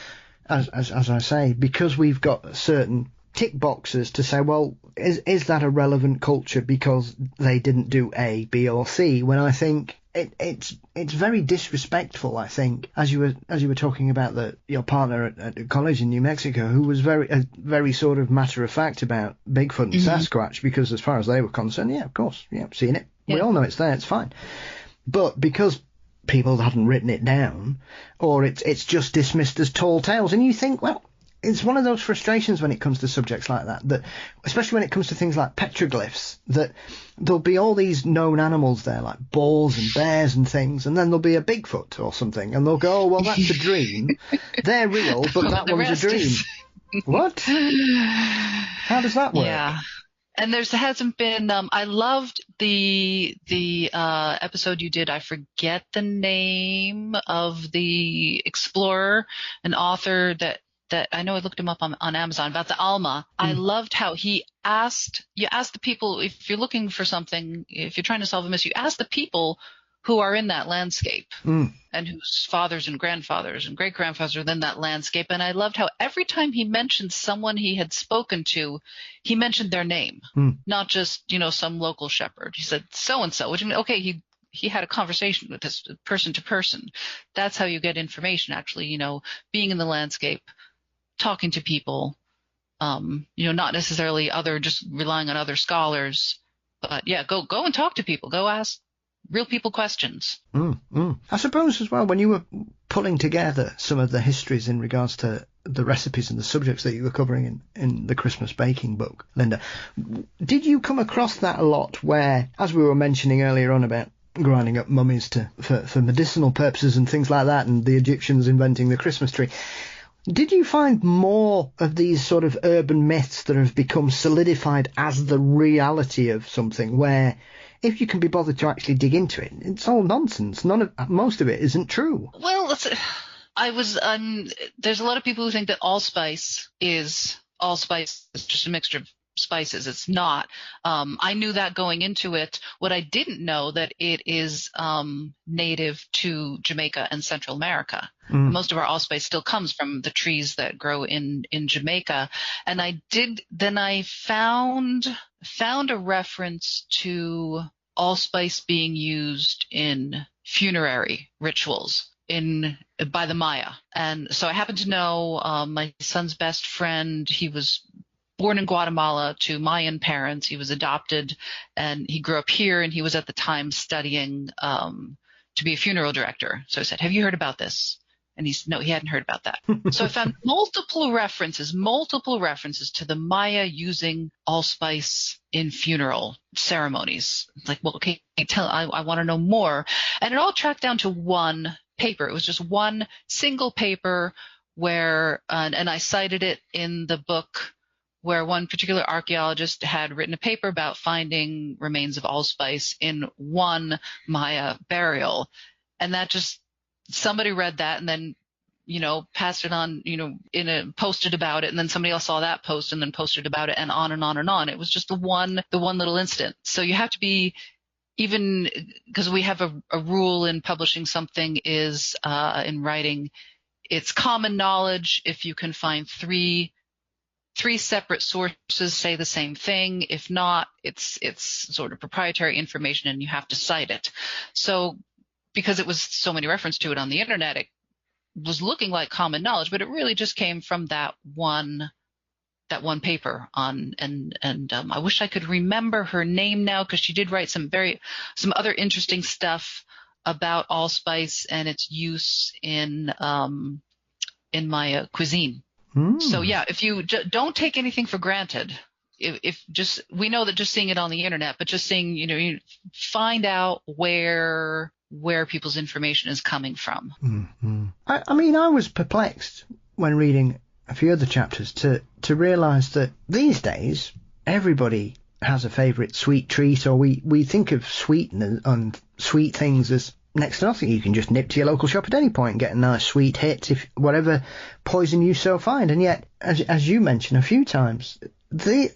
as I say, because we've got certain tick boxes to say, well, is that a relevant culture because they didn't do A, B or C, when I think it's very disrespectful. I think, as you were talking about your partner at college in New Mexico, who was very sort of matter of fact about Bigfoot and Sasquatch, because as far as they were concerned, yeah, of course, yeah, seen it, We all know it's there, it's fine. But because people hadn't written it down, or it's just dismissed as tall tales, and you think, well, it's one of those frustrations when it comes to subjects like that, especially when it comes to things like petroglyphs, that there'll be all these known animals there, like boars and bears and things, and then there'll be a Bigfoot or something, and they'll go, oh, well, that's a dream. They're real, but that one's a dream. What? How does that work? Yeah. And there hasn't been, I loved the episode you did. I forget the name of the explorer, an author that I know I looked him up on Amazon, about the Alma. I loved how you asked the people, if you're looking for something, if you're trying to solve a mystery, you ask the people who are in that landscape and whose fathers and grandfathers and great-grandfathers are in that landscape. And I loved how every time he mentioned someone he had spoken to, he mentioned their name, not just, some local shepherd. He said, so-and-so, which means, okay, he had a conversation with this person to person. That's how you get information, actually, being in the landscape, talking to people, not necessarily just relying on other scholars, but yeah, go and talk to people, go ask real people questions. I suppose as well, when you were pulling together some of the histories in regards to the recipes and the subjects that you were covering in the Christmas baking book, Linda, did you come across that a lot where, as we were mentioning earlier on about grinding up mummies for medicinal purposes and things like that, and the Egyptians inventing the Christmas tree, did you find more of these sort of urban myths that have become solidified as the reality of something, where if you can be bothered to actually dig into it, it's all nonsense? Most of it isn't true. Well, there's a lot of people who think that allspice is just a mixture of spices. It's not. I knew that going into it. What I didn't know, that it is native to Jamaica and Central America. Most of our allspice still comes from the trees that grow in Jamaica. And I found a reference to allspice being used in funerary rituals by the Maya. And so I happen to know my son's best friend, he was born in Guatemala to Mayan parents. He was adopted and he grew up here, and he was at the time studying to be a funeral director. So I said, have you heard about this? And he said, no, he hadn't heard about that. So I found multiple references to the Maya using allspice in funeral ceremonies. It's like, well, okay, I want to know more. And it all tracked down to one paper. It was just one single paper where, and I cited it in the book, where one particular archaeologist had written a paper about finding remains of allspice in one Maya burial. And that just, somebody read that and then, passed it on, posted about it. And then somebody else saw that post and then posted about it, and on and on and on. It was just the one little incident. So you have to be, even because we have a rule in publishing something is, in writing, it's common knowledge if you can find three separate sources say the same thing. If not, it's sort of proprietary information and you have to cite it. So because it was so many references to it on the internet, it was looking like common knowledge, but it really just came from that one paper on, and I wish I could remember her name now, because she did write some other interesting stuff about allspice and its use in my cuisine. So yeah, if you don't take anything for granted, we know that just seeing it on the internet, but just seeing, you find out where people's information is coming from. Mm-hmm. I was perplexed when reading a few of the chapters to realize that these days everybody has a favorite sweet treat, or we think of sweet and sweet things as next to nothing. You can just nip to your local shop at any point and get a nice sweet hit, if whatever poison you so find. And yet, as you mentioned a few times, the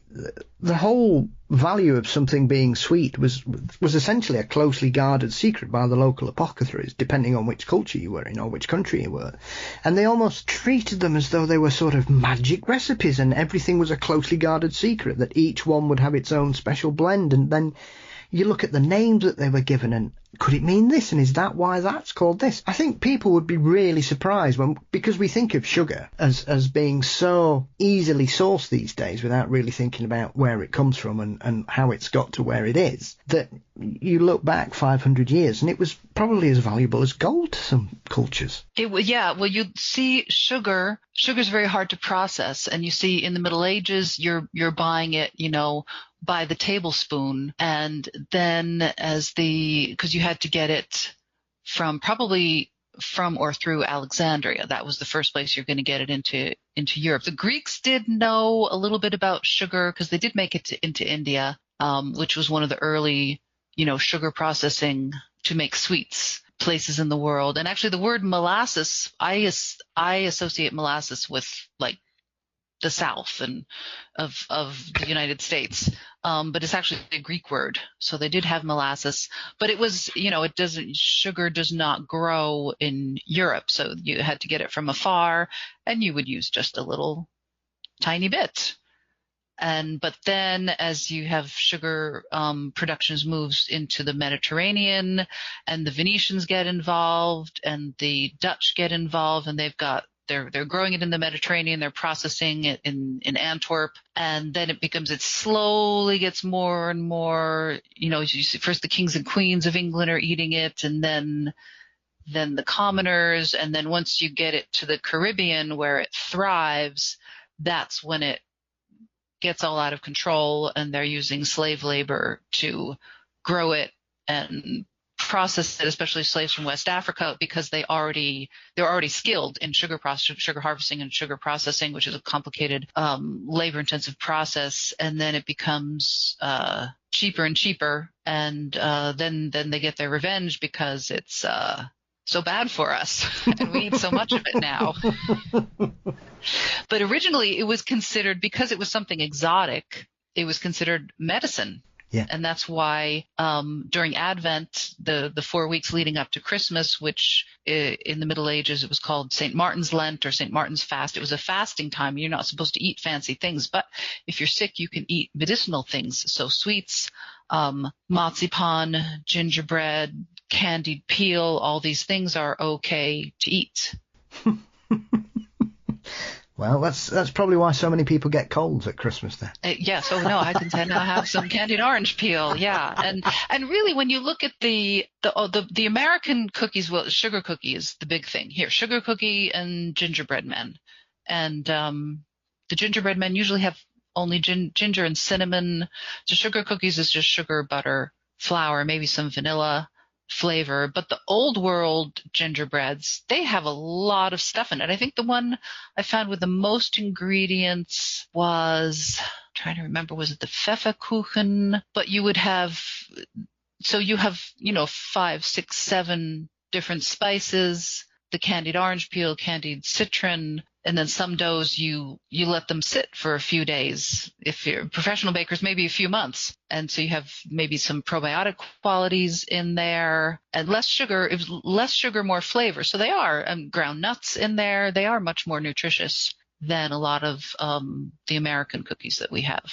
whole value of something being sweet was essentially a closely guarded secret by the local apothecaries, depending on which culture you were in or which country you were. And they almost treated them as though they were sort of magic recipes, and everything was a closely guarded secret, that each one would have its own special blend. And then you look at the names that they were given and could it mean this, and is that why that's called this? I think people would be really surprised because we think of sugar as being so easily sourced these days without really thinking about where it comes from and how it's got to where it is, that you look back 500 years and it was probably as valuable as gold to some cultures. Well, you see sugar's very hard to process, and you see in the Middle Ages you're buying it, by the tablespoon, and then because you had to get it from or through Alexandria. That was the first place you're going to get it into Europe. The Greeks did know a little bit about sugar because they did make it into India, which was one of the early, sugar processing to make sweets places in the world. And actually the word molasses, I associate molasses with like the South and of the United States. But it's actually a Greek word. So they did have molasses, but it was, sugar does not grow in Europe. So you had to get it from afar, and you would use just a little tiny bit. But then as you have sugar productions moves into the Mediterranean, and the Venetians get involved and the Dutch get involved, and they're growing it in the Mediterranean, they're processing it in Antwerp, and then it slowly gets more and more, you see first the kings and queens of England are eating it, and then the commoners, and then once you get it to the Caribbean where it thrives, that's when it gets all out of control, and they're using slave labor to grow it and process it, especially slaves from West Africa, because they're already skilled in sugar harvesting and sugar processing, which is a complicated labor intensive process. And then it becomes cheaper and cheaper, and then they get their revenge because it's so bad for us and we eat so much of it now. But originally it was considered, because it was something exotic, it was considered medicine. Yeah. And that's why during Advent, the 4 weeks leading up to Christmas, which in the Middle Ages it was called St. Martin's Lent or St. Martin's Fast. It was a fasting time. You're not supposed to eat fancy things, but if you're sick, you can eat medicinal things. So sweets, marzipan, gingerbread, candied peel, all these things are okay to eat. Well, that's probably why so many people get colds at Christmas then. Yes. Oh no, I can now have some candied orange peel. Yeah. And really, when you look at the American cookies, well, sugar cookie is the big thing here. Sugar cookie and gingerbread men. And the gingerbread men usually have only ginger and cinnamon. The sugar cookies is just sugar, butter, flour, maybe some vanilla flavor. But the old world gingerbreads, they have a lot of stuff in it. I think the one I found with the most ingredients was, I'm trying to remember, was it the Pfefferkuchen? But you would have, so you have, 5, 6, 7 different spices, the candied orange peel, candied citron, and then some doughs you let them sit for a few days. If you're professional bakers, maybe a few months. And so you have maybe some probiotic qualities in there, and less sugar, more flavor. So they are ground nuts in there. They are much more nutritious than a lot of the American cookies that we have.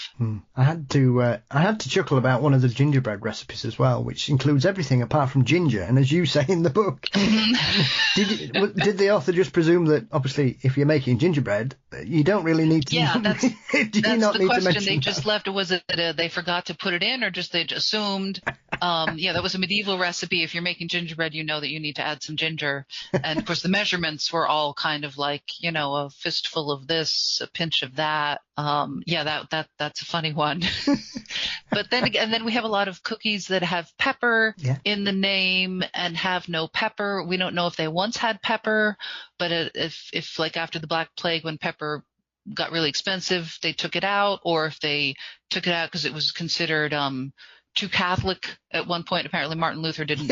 I had to chuckle about one of the gingerbread recipes as well, which includes everything apart from ginger. And as you say in the book, did the author just presume that obviously if you're making gingerbread, you don't really need to? Yeah, that's the question. They just that? left. Was it that they forgot to put it in, or just they just assumed? That was a medieval recipe. If you're making gingerbread, you know that you need to add some ginger. And of course, the measurements were all kind of like, a fistful of this, a pinch of that. That's a funny one. But then we have a lot of cookies that have pepper in the name and have no pepper. We don't know if they once had pepper, but if like after the Black Plague, when pepper got really expensive, they took it out, or if they took it out because it was considered too Catholic at one point. Apparently Martin Luther didn't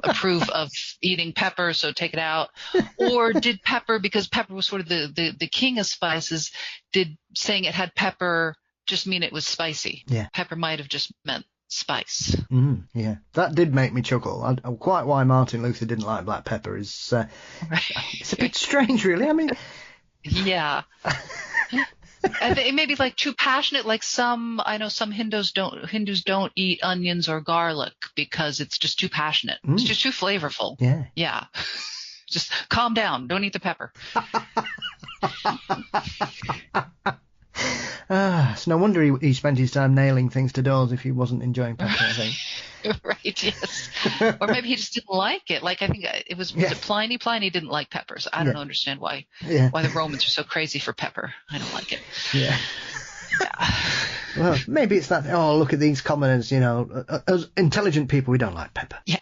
approve of eating pepper, so take it out. Or did pepper, because pepper was sort of the king of spices, did saying it had pepper just mean it was spicy? Yeah. Pepper might have just meant spice. Yeah, that did make me chuckle. Quite why Martin Luther didn't like black pepper is it's a bit strange, really. I mean, yeah. And it may be like too passionate. Like I know some Hindus don't eat onions or garlic because it's just too passionate. It's just too flavorful. Yeah. Yeah. Just calm down. Don't eat the pepper. It's no wonder he spent his time nailing things to doors if he wasn't enjoying pepper, I think. Right, yes. Or maybe he just didn't like it. Like, I think it was it Pliny? Pliny didn't like peppers. I don't understand why the Romans are so crazy for pepper. I don't like it. Yeah. Well, maybe it's that, look at these commoners, as intelligent people, we don't like pepper. Yeah.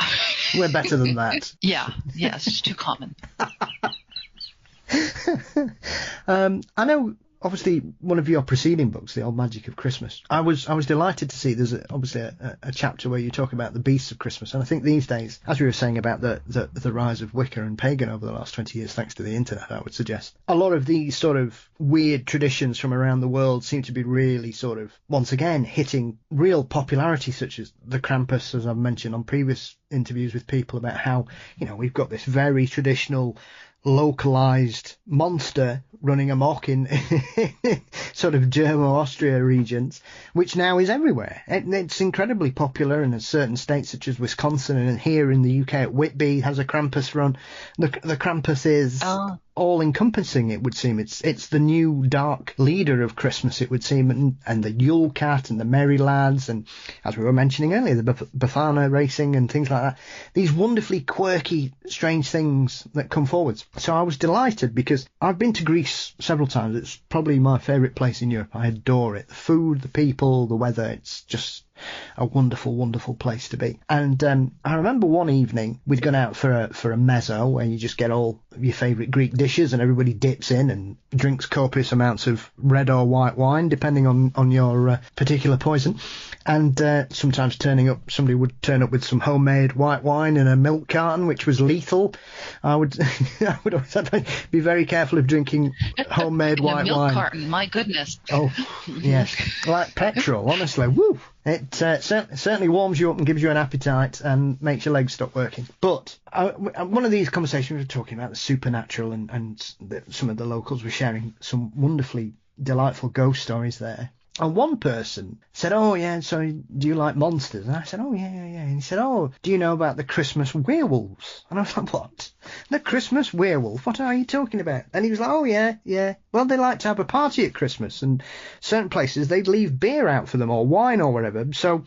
We're better than that. Yeah, it's just too common. I know, obviously, one of your preceding books, The Old Magic of Christmas, I was delighted to see there's obviously a chapter where you talk about the beasts of Christmas. And I think these days, as we were saying about the rise of Wicca and pagan over the last 20 years, thanks to the internet, I would suggest, a lot of these sort of weird traditions from around the world seem to be really sort of, once again, hitting real popularity, such as the Krampus, as I've mentioned on previous interviews with people about how, we've got this very traditional localized monster running amok in sort of Germo-Austria regions, which now is everywhere. It's incredibly popular in certain states such as Wisconsin, and here in the UK at Whitby has a Krampus run. The Krampus is all-encompassing, it would seem. It's the new dark leader of Christmas, it would seem, and the Yule Cat and the Merry Lads, and as we were mentioning earlier, the Befana racing and things like that. These wonderfully quirky, strange things that come forwards. So I was delighted because I've been to Greece several times. It's probably my favourite place in Europe. I adore it. The food, the people, the weather, it's just a wonderful, wonderful place to be. And I remember one evening we'd gone out for a mezzo where you just get all of your favourite Greek dishes and everybody dips in and drinks copious amounts of red or white wine, depending on your particular poison. And sometimes somebody would turn up with some homemade white wine in a milk carton, which was lethal. I would always have to be very careful of drinking homemade white milk wine. Carton, my goodness. Oh, yes, like petrol, honestly. Woo! It certainly warms you up and gives you an appetite and makes your legs stop working. But one of these conversations we were talking about the supernatural, and some of the locals were sharing some wonderfully delightful ghost stories there. And one person said, "Oh, yeah, so do you like monsters?" And I said, "Oh, yeah. And he said, "Oh, do you know about the Christmas werewolves?" And I was like, "What? The Christmas werewolf? What are you talking about?" And he was like, "Oh, yeah. Well, they like to have a party at Christmas, and certain places they'd leave beer out for them, or wine or whatever. So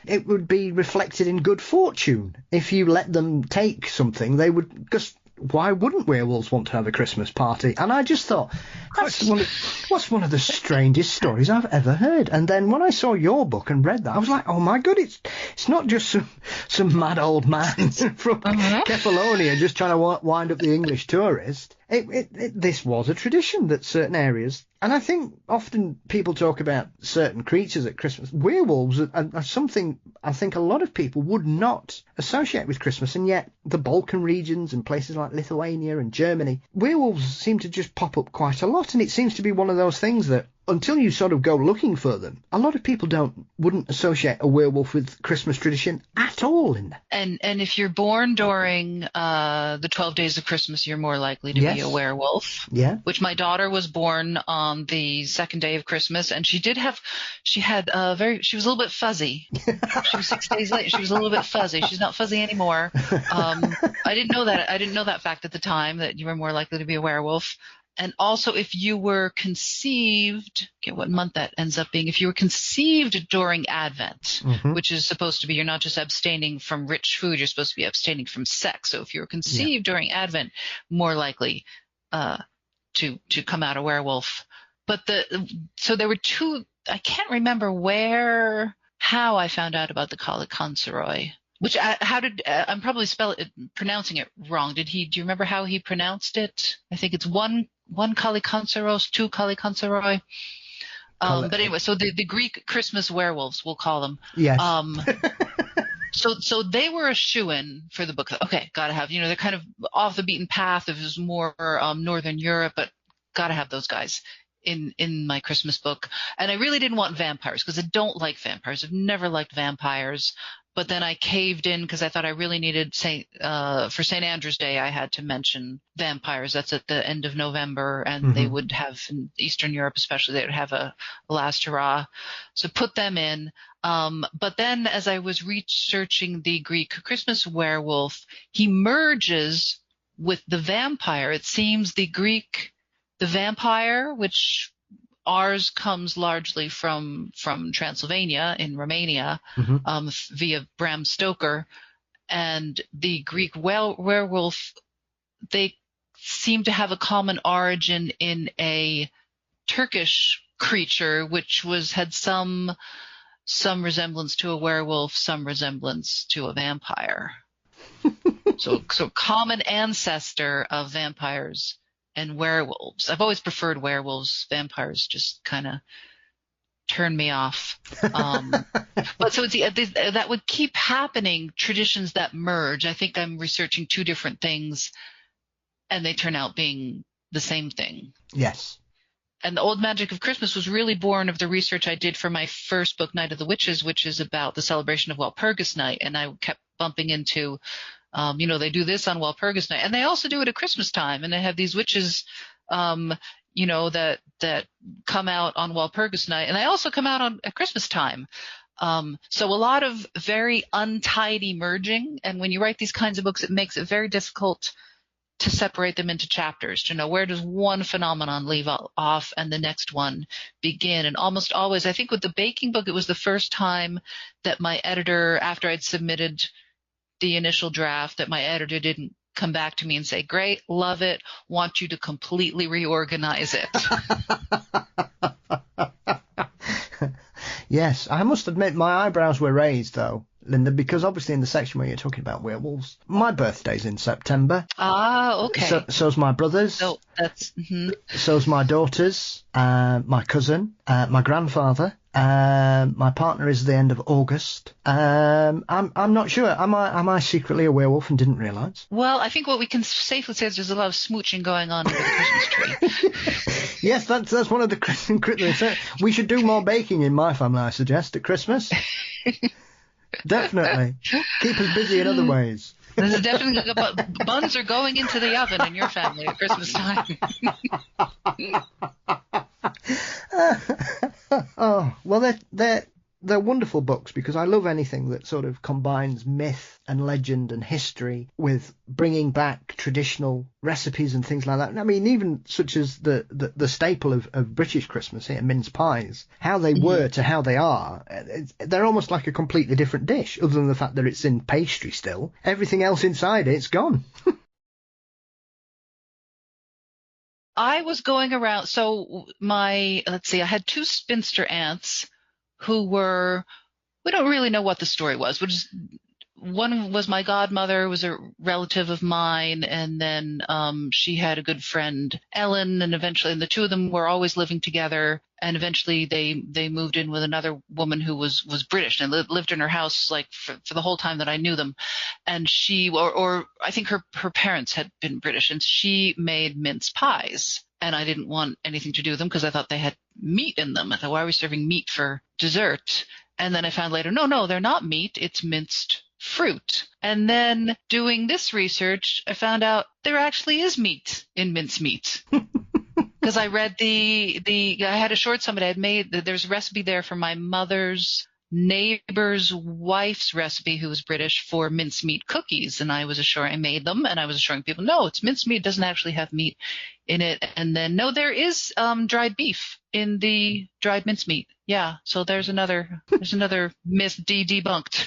it would be reflected in good fortune. If you let them take something, they would, because why wouldn't werewolves want to have a Christmas party?" And I just thought, what's one of the strangest stories I've ever heard. And then when I saw your book and read that, I was like, oh my God, it's not just some mad old man from Kefalonia just trying to wind up the English tourist. This was a tradition that certain areas, and I think often people talk about certain creatures at Christmas. Werewolves are something I think a lot of people would not associate with Christmas, and yet the Balkan regions and places like Lithuania and Germany, werewolves seem to just pop up quite a lot, and it seems to be one of those things that until you sort of go looking for them, a lot of people wouldn't associate a werewolf with Christmas tradition at all. And if you're born during the 12 days of Christmas, you're more likely to be a werewolf. Yeah. Which my daughter was born on the second day of Christmas, and she was a little bit fuzzy. She was 6 days late. She was a little bit fuzzy. She's not fuzzy anymore. I didn't know that. I didn't know that fact at the time, that you were more likely to be a werewolf. And also, if you were conceived, what month that ends up being, if you were conceived during Advent, which is supposed to be, you're not just abstaining from rich food, you're supposed to be abstaining from sex. So if you were conceived during Advent, more likely to come out a werewolf. But so there were two, I can't remember how I found out about the Kalikanseroi. Which I'm probably pronouncing it wrong. Do you remember how he pronounced it? I think it's one Kalikanseros, two Kalikanseroi. But anyway, so the Greek Christmas werewolves, we'll call them. Yes. So they were a shoo-in for the book. Okay, gotta have, they're kind of off the beaten path. It was more Northern Europe, but gotta have those guys in my Christmas book. And I really didn't want vampires, because I don't like vampires. I've never liked vampires. But then I caved in because I thought I really needed for St. Andrew's Day, I had to mention vampires. That's at the end of November, and they would have, in Eastern Europe especially, they would have a last hurrah. So put them in. But then as I was researching the Greek Christmas werewolf, he merges with the vampire. It seems the vampire, which ours comes largely from Transylvania in Romania, via Bram Stoker, and the Greek werewolf, they seem to have a common origin in a Turkish creature, which had some resemblance to a werewolf, some resemblance to a vampire. so common ancestor of vampires and werewolves. I've always preferred werewolves. Vampires just kind of turn me off. But so that would keep happening, traditions that merge. I think I'm researching two different things, and they turn out being the same thing. Yes. And the Old Magic of Christmas was really born of the research I did for my first book, Night of the Witches, which is about the celebration of Walpurgis Night. And I kept bumping into they do this on Walpurgis Night, and they also do it at Christmas time. And they have these witches, that come out on Walpurgis Night, and they also come out at Christmas time. So a lot of very untidy merging. And when you write these kinds of books, it makes it very difficult to separate them into chapters, to know where does one phenomenon leave off and the next one begin. And almost always, I think with the baking book, it was the first time that my editor, after I'd submitted the initial draft, that my editor didn't come back to me and say, great, love it, want you to completely reorganize it. Yes, I must admit my eyebrows were raised, though, Linda, because obviously in the section where you're talking about werewolves, my birthday's in September. Ah, okay. So's my brother's. So that's. So's my daughter's, my cousin, my grandfather. My partner is the end of August. I'm not sure. Am I secretly a werewolf and didn't realise? Well, I think what we can safely say is there's a lot of smooching going on under the Christmas tree. Yes, that's one of the Christmas. We should do more baking in my family, I suggest, at Christmas. Definitely. Keep us busy in other ways. There's definitely buns are going into the oven in your family at Christmas time. Oh, well, they're wonderful books because I love anything that sort of combines myth and legend and history with bringing back traditional recipes and things like that. I mean, even such as the staple of British Christmas here, mince pies, how they were to how they are, they're almost like a completely different dish, other than the fact that it's in pastry still. Everything else inside it's gone. I was going around, so I had two spinster aunts who we don't really know what the story was, one was my godmother, was a relative of mine, and then she had a good friend, Ellen, and the two of them were always living together, and eventually they moved in with another woman who was British and lived in her house like for the whole time that I knew them, and she, or I think her parents had been British, and she made mince pies, and I didn't want anything to do with them because I thought they had meat in them. I thought, why are we serving meat for dessert? And then I found later, no, they're not meat, it's minced fruit. And then doing this research, I found out there actually is meat in mincemeat. Because I read I had a short summary I had made. There's a recipe there for my mother's neighbor's wife's recipe, who was British, for mincemeat cookies. And I made them, and I was assuring people, no, it's mincemeat, it doesn't actually have meat in it. And then, no, there is dried beef in the dried mincemeat. Yeah, so there's another myth debunked.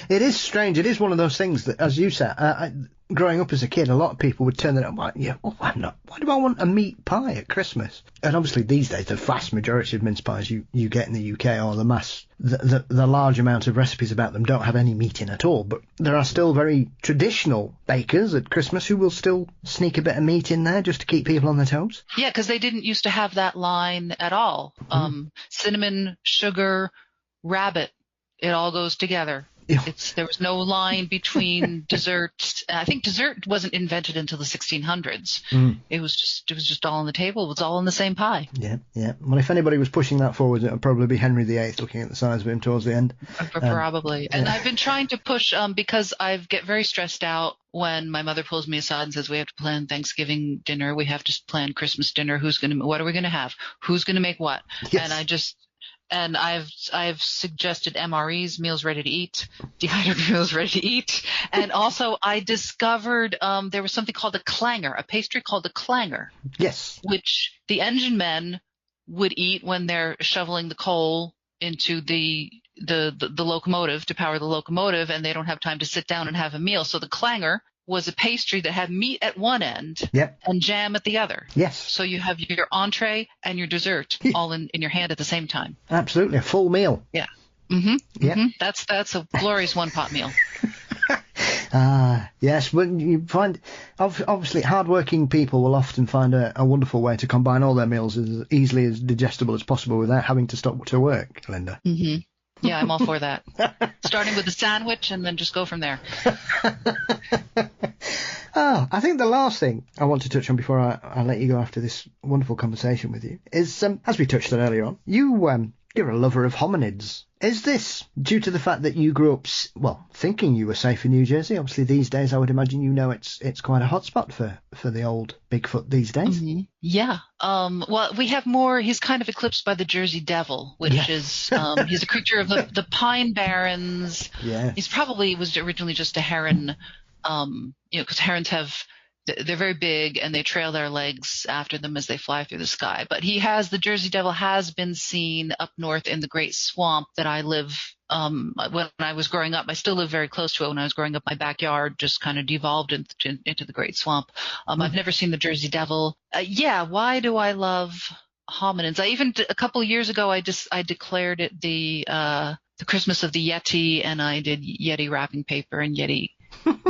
It is strange. It is one of those things that, as you said, growing up as a kid, a lot of people would turn it up like, why do I want a meat pie at Christmas? And obviously these days, the vast majority of mince pies you get in the UK, or the large amount of recipes about them don't have any meat in at all. But there are still very traditional bakers at Christmas who will still sneak a bit of meat in there just to keep people on their toes. Yeah, because they didn't used to have that line at all. Cinnamon, sugar, rabbit, it all goes together. There was no line between dessert. I think dessert wasn't invented until the 1600s. It was just all on the table. It was all in the same pie. Yeah. Well, if anybody was pushing that forward, it would probably be Henry VIII, looking at the size of him towards the end. Probably. And I've been trying to push because I get very stressed out when my mother pulls me aside and says, we have to plan Thanksgiving dinner. We have to plan Christmas dinner. What are we going to have? Who's going to make what? Yes. And I've suggested MREs, meals ready to eat, dehydrated meals ready to eat. And also I discovered there was something called a clanger, a pastry called a clanger. Yes. Which the engine men would eat when they're shoveling the coal into the locomotive to power the locomotive, and they don't have time to sit down and have a meal. So the clanger was a pastry that had meat at one end and jam at the other. Yes. So you have your entree and your dessert all in your hand at the same time. Absolutely. A full meal. Yeah. That's a glorious one-pot meal. Yes, but you find, obviously, hard-working people will often find a wonderful way to combine all their meals as easily as digestible as possible without having to stop to work, Linda. Mm-hmm. Yeah, I'm all for that. Starting with a sandwich and then just go from there. I think the last thing I want to touch on before I let you go after this wonderful conversation with you is, as we touched on earlier on, you're a lover of hominids. Is this due to the fact that you grew up, thinking you were safe in New Jersey? Obviously, these days, I would imagine it's quite a hotspot for the old Bigfoot these days. Mm-hmm. Yeah. Well, we have more. He's kind of eclipsed by the Jersey Devil, which is he's a creature of the Pine Barrens. Yeah. He was originally just a heron, because herons they're very big and they trail their legs after them as they fly through the sky. But the Jersey Devil has been seen up north in the Great Swamp that I live. When I was growing up, I still live very close to it. When I was growing up, my backyard just kind of devolved into the Great Swamp. I've never seen the Jersey Devil. Why do I love hominids? A couple of years ago, I declared it the Christmas of the Yeti, and I did Yeti wrapping paper and Yeti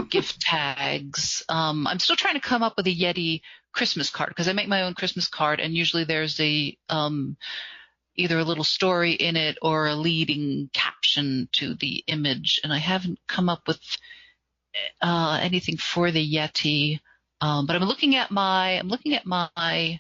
gift tags. I'm still trying to come up with a Yeti Christmas card because I make my own Christmas card, and usually there's either a little story in it or a leading caption to the image, and I haven't come up with anything for the Yeti. But I'm looking at my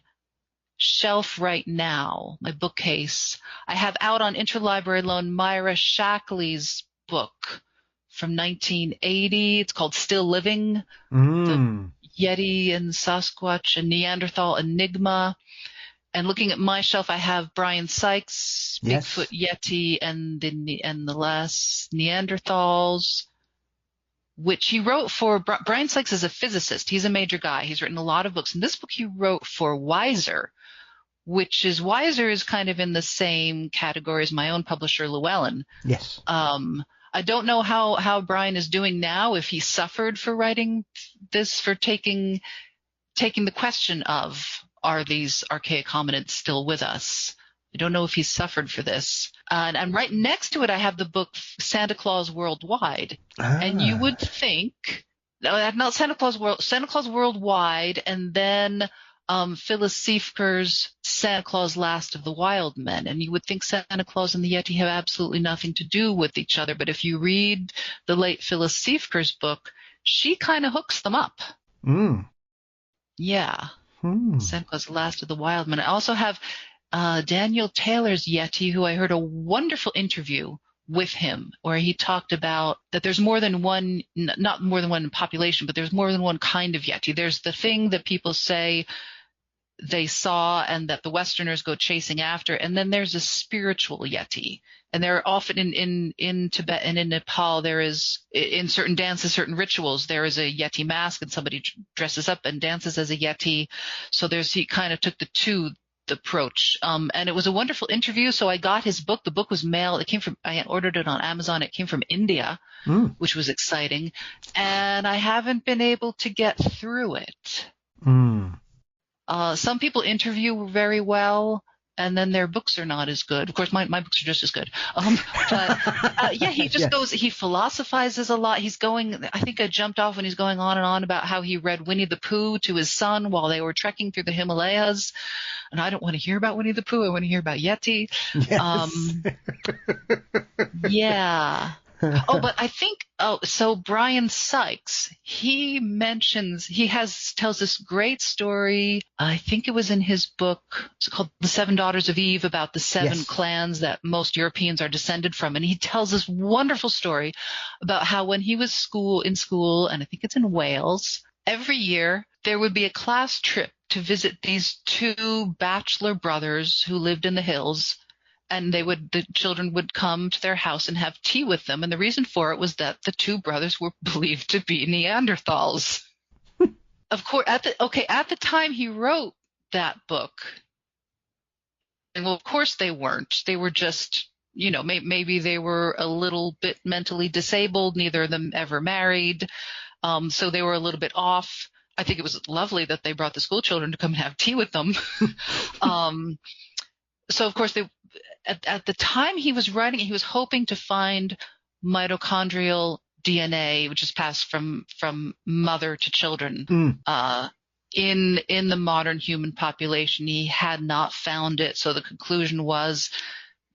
shelf right now, my bookcase. I have out on interlibrary loan Myra Shackley's book from 1980. It's called Still Living, The Yeti and Sasquatch and Neanderthal Enigma. And looking at my shelf, I have Brian Sykes' Bigfoot, Yeti, and the last Neanderthals, which he wrote for. Brian Sykes is a physicist. He's a major guy. He's written a lot of books. And this book he wrote for Wiser, Wiser is kind of in the same category as my own publisher, Llewellyn. Yes. I don't know how Brian is doing now, if he suffered for writing this, for taking the question of, are these archaic hominids still with us? I don't know if he's suffered for this. And right next to it, I have the book Santa Claus Worldwide. And you would think, not Santa Claus Worldwide, and then Phyllis Siefker's Santa Claus Last of the Wild Men. And you would think Santa Claus and the Yeti have absolutely nothing to do with each other. But if you read the late Phyllis Siefker's book, she kind of hooks them up. Yeah. Santa Claus Last of the Wild Men. I also have Daniel Taylor's Yeti, who I heard a wonderful interview with him where he talked about that there's more than one, not more than one population, but there's more than one kind of Yeti. There's the thing that people say they saw and that the Westerners go chasing after. And then there's a spiritual Yeti. And there are often in Tibet and in Nepal, there is, in certain dances, certain rituals, there is a Yeti mask and somebody dresses up and dances as a Yeti. So he kind of took the approach. And it was a wonderful interview. So I got his book. The book was mailed. I had ordered it on Amazon. It came from India, which was exciting. And I haven't been able to get through it. Some people interview very well, and then their books are not as good. Of course, my books are just as good. He just goes, he philosophizes a lot. I think I jumped off when he's going on and on about how he read Winnie the Pooh to his son while they were trekking through the Himalayas. And I don't want to hear about Winnie the Pooh. I want to hear about Yeti. Yes. Yeah. Oh, but I think, so Brian Sykes, tells this great story. I think it was in his book. It's called The Seven Daughters of Eve, about the seven clans that most Europeans are descended from. And he tells this wonderful story about how when he was in school, and I think it's in Wales, every year there would be a class trip to visit these two bachelor brothers who lived in the hills. And the children would come to their house and have tea with them. And the reason for it was that the two brothers were believed to be Neanderthals. Of course, at the time he wrote that book, and well, of course they weren't. They were just, maybe they were a little bit mentally disabled. Neither of them ever married. So they were a little bit off. I think it was lovely that they brought the school children to come and have tea with them. So of course at the time he was writing it, he was hoping to find mitochondrial DNA, which is passed from mother to children. In the modern human population. He had not found it. So the conclusion was,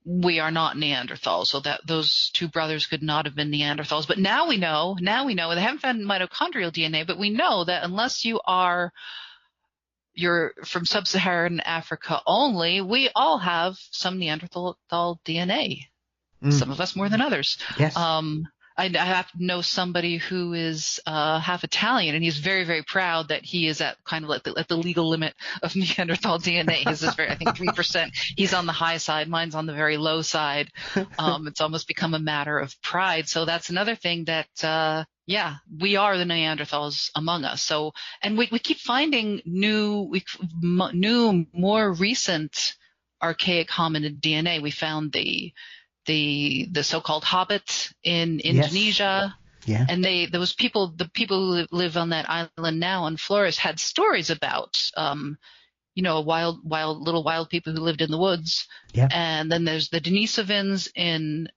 we are not Neanderthals. So that those two brothers could not have been Neanderthals. But now we know, they haven't found mitochondrial DNA, but we know that unless you're from sub-Saharan Africa only, we all have some Neanderthal DNA. Some of us more than others. Yes. I have to know somebody who is half Italian, and he's very, very proud that he is at kind of like at the legal limit of Neanderthal DNA. His is I think 3%. He's on the high side. Mine's on the very low side. It's almost become a matter of pride. So that's another thing that, we are the Neanderthals among us. So, and we keep finding new, more recent archaic hominid DNA. We found the so-called Hobbit in Indonesia. Yeah. And the people who live on that island now on Flores had stories about, little wild people who lived in the woods. Yeah. And then there's the Denisovans in,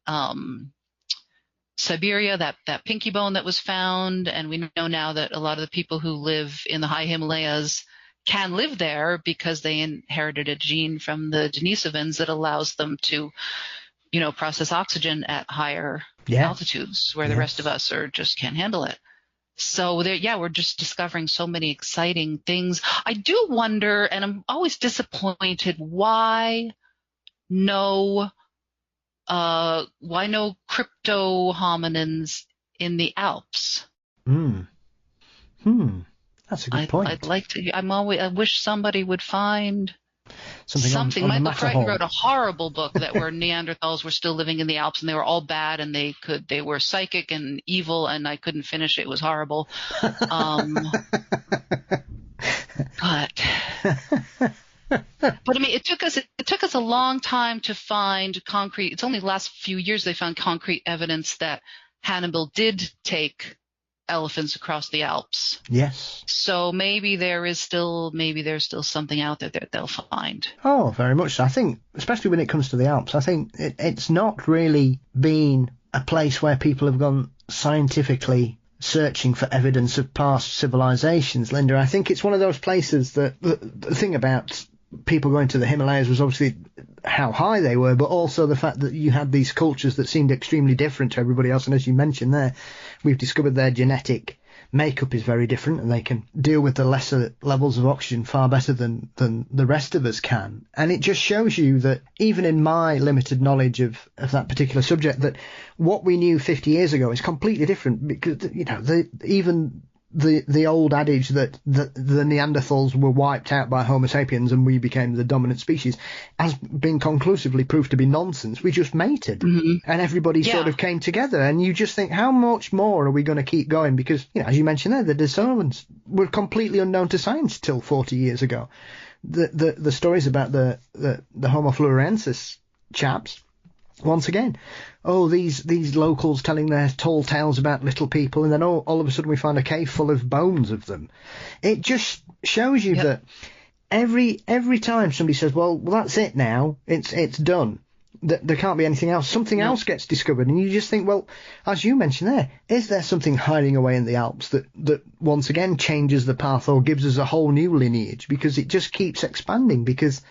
Siberia, that pinky bone that was found. And we know now that a lot of the people who live in the high Himalayas can live there because they inherited a gene from the Denisovans that allows them to, process oxygen at higher altitudes where the rest of us just can't handle it. So we're just discovering so many exciting things. I do wonder, and I'm always disappointed, why no crypto hominins in the Alps? That's a good point. I'd like to. I wish somebody would find something. On Michael Crichton wrote a horrible book that where Neanderthals were still living in the Alps and they were all bad and they were psychic and evil, and I couldn't finish it. It was horrible. But I mean, it took us a long time to find concrete. It's only the last few years they found concrete evidence that Hannibal did take elephants across the Alps. Yes. So maybe there's still something out there that they'll find. Oh, very much so. I think, especially when it comes to the Alps, I think it's not really been a place where people have gone scientifically searching for evidence of past civilizations, Linda. I think it's one of those places that the thing about people going to the Himalayas was obviously how high they were, but also the fact that you had these cultures that seemed extremely different to everybody else. And as you mentioned there, we've discovered their genetic makeup is very different, and they can deal with the lesser levels of oxygen far better than the rest of us can. And it just shows you that even in my limited knowledge of that particular subject, that what we knew 50 years ago is completely different, because the old adage that the Neanderthals were wiped out by Homo sapiens and we became the dominant species has been conclusively proved to be nonsense. We just mated, and everybody sort of came together, and you just think, how much more are we going to keep going? Because, as you mentioned there, the Denisovans were completely unknown to science till 40 years ago. The stories about the Homo floresiensis chaps, once again, these locals telling their tall tales about little people, and then all of a sudden we find a cave full of bones of them. It just shows you that every time somebody says, well, that's it now, it's done, that there can't be anything else, something else gets discovered, and you just think, well, as you mentioned there, is there something hiding away in the Alps that once again changes the path or gives us a whole new lineage? Because it just keeps expanding, because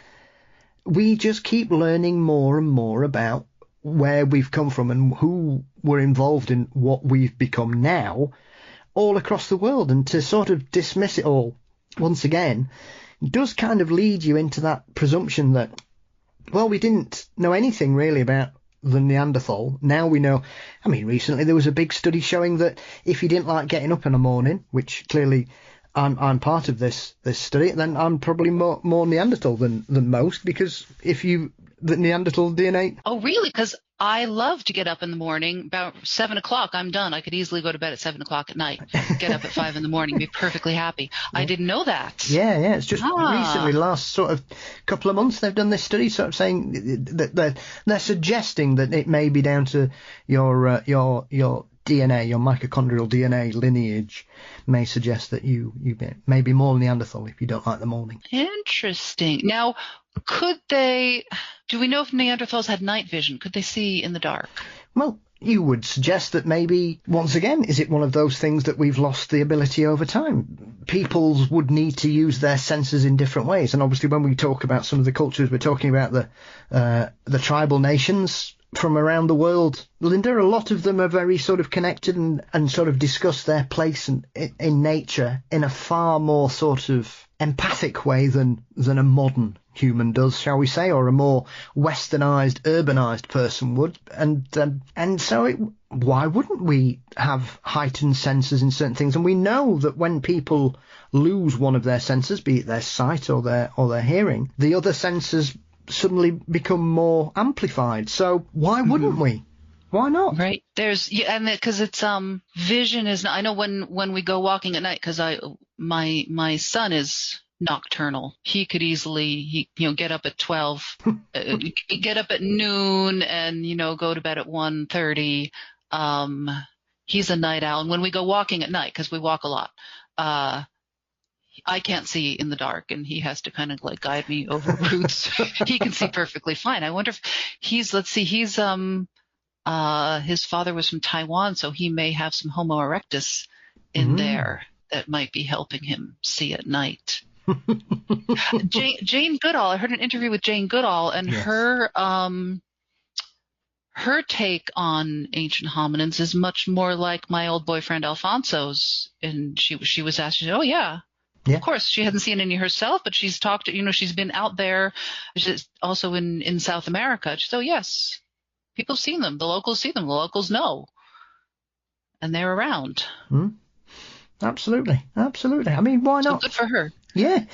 we just keep learning more and more about where we've come from and who were involved in what we've become now all across the world. And to sort of dismiss it all once again does kind of lead you into that presumption that, well, we didn't know anything really about the Neanderthal. Now we know. I mean, recently there was a big study showing that if you didn't like getting up in the morning, which clearly I'm part of this study, then I'm probably more Neanderthal than most, because the Neanderthal DNA. Oh, really? Because I love to get up in the morning. About 7 o'clock, I'm done. I could easily go to bed at 7 o'clock at night, get up at 5 in the morning, be perfectly happy. Yeah. I didn't know that. Yeah. It's just recently, last sort of couple of months, they've done this study sort of saying that they're suggesting that it may be down to your DNA, your mitochondrial DNA lineage may suggest that you may be more Neanderthal if you don't like the morning. Interesting. Now, do we know if Neanderthals had night vision? Could they see in the dark? Well, you would suggest that maybe, once again, is it one of those things that we've lost the ability over time? Peoples would need to use their senses in different ways. And obviously when we talk about some of the cultures, we're talking about the tribal nations from around the world. Linda, a lot of them are very sort of connected and sort of discuss their place in nature in a far more sort of empathic way than a modern human does, shall we say, or a more westernized, urbanized person would. And so why wouldn't we have heightened senses in certain things? And we know that when people lose one of their senses, be it their sight or their hearing, the other senses suddenly become more amplified. So why wouldn't we? Why not? Right. And because it's vision is. I know when we go walking at night, because my son is nocturnal. He could easily get up at 12, get up at noon, and go to bed at 1:30. He's a night owl, and when we go walking at night, because we walk a lot, I can't see in the dark, and he has to kind of like guide me over roots. He can see perfectly fine. I wonder if he's his father was from Taiwan, so he may have some Homo erectus in there that might be helping him see at night. Jane Goodall, I heard an interview with Jane Goodall, and yes. Her take on ancient hominins is much more like my old boyfriend Alfonso's, and she was asked, oh yeah. Of course, she hadn't seen any herself, but she's talked to, she's been out there. She's also in South America. So yes, people have seen them. The locals see them. The locals know. And they're around. Absolutely. I mean, why not? So good for her. Yeah.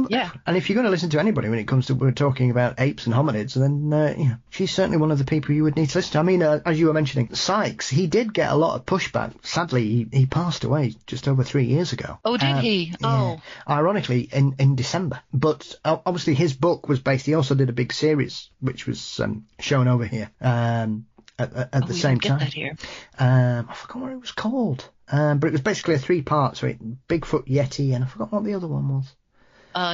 Yeah. And if you're going to listen to anybody when it comes to, we're talking about apes and hominids, then she's certainly one of the people you would need to listen to. I mean, as you were mentioning, Sykes, he did get a lot of pushback. Sadly, he passed away just over 3 years ago. Oh, did he? Yeah. Ironically, in December. But obviously his book was based, he also did a big series, which was shown over here at the same time. That here. I forgot what it was called. But it was basically a 3-part, so Bigfoot, Yeti, and I forgot what the other one was.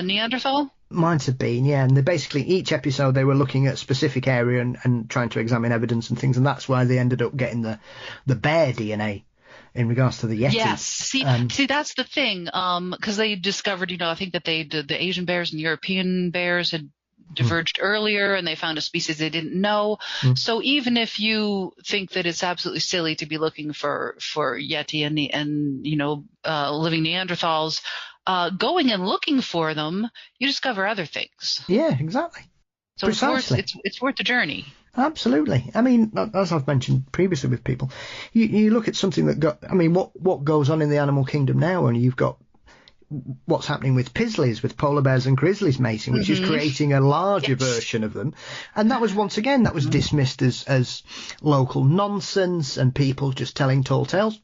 Neanderthal? Might have been, yeah. And they basically, each episode, they were looking at a specific area and trying to examine evidence and things, and that's why they ended up getting the bear DNA in regards to the Yeti. Yes. See, that's the thing, because they discovered, I think that the Asian bears and European bears had diverged earlier, and they found a species they didn't know. So even if you think that it's absolutely silly to be looking for Yeti and living Neanderthals, going and looking for them, you discover other things. Yeah, exactly. So precisely. it's worth the journey. Absolutely. I mean, as I've mentioned previously with people, you look at something what goes on in the animal kingdom now, and you've got what's happening with pizzlies, with polar bears and grizzlies mating, which is creating a larger version of them. And that was, once again, dismissed as local nonsense and people just telling tall tales.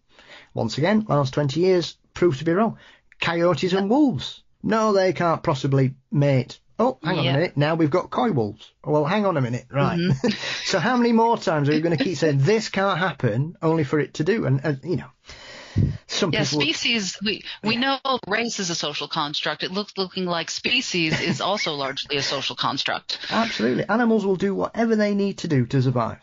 Once again, last 20 years proved to be wrong. Coyotes and wolves. No, they can't possibly mate. Oh, hang on a minute. Now we've got coy wolves. Well, hang on a minute. Right. So how many more times are you going to keep saying this can't happen only for it to do? And some people, species, we know race is a social construct. It looking like species is also largely a social construct. Absolutely. Animals will do whatever they need to do to survive.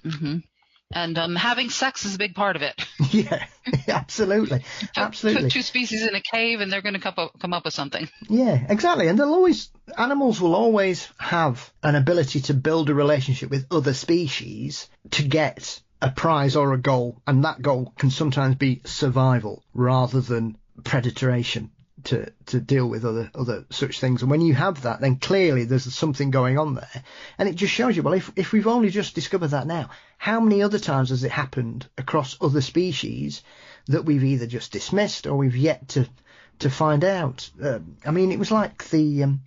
And having sex is a big part of it. Yeah, absolutely. Absolutely. Put two species in a cave and they're going to come up with something. Yeah, exactly. And animals will always have an ability to build a relationship with other species to get a prize or a goal. And that goal can sometimes be survival rather than predatoration to deal with other such things. And when you have that, then clearly there's something going on there. And it just shows you, well, if we've only just discovered that now, how many other times has it happened across other species that we've either just dismissed or we've yet to find out? I mean, it was like the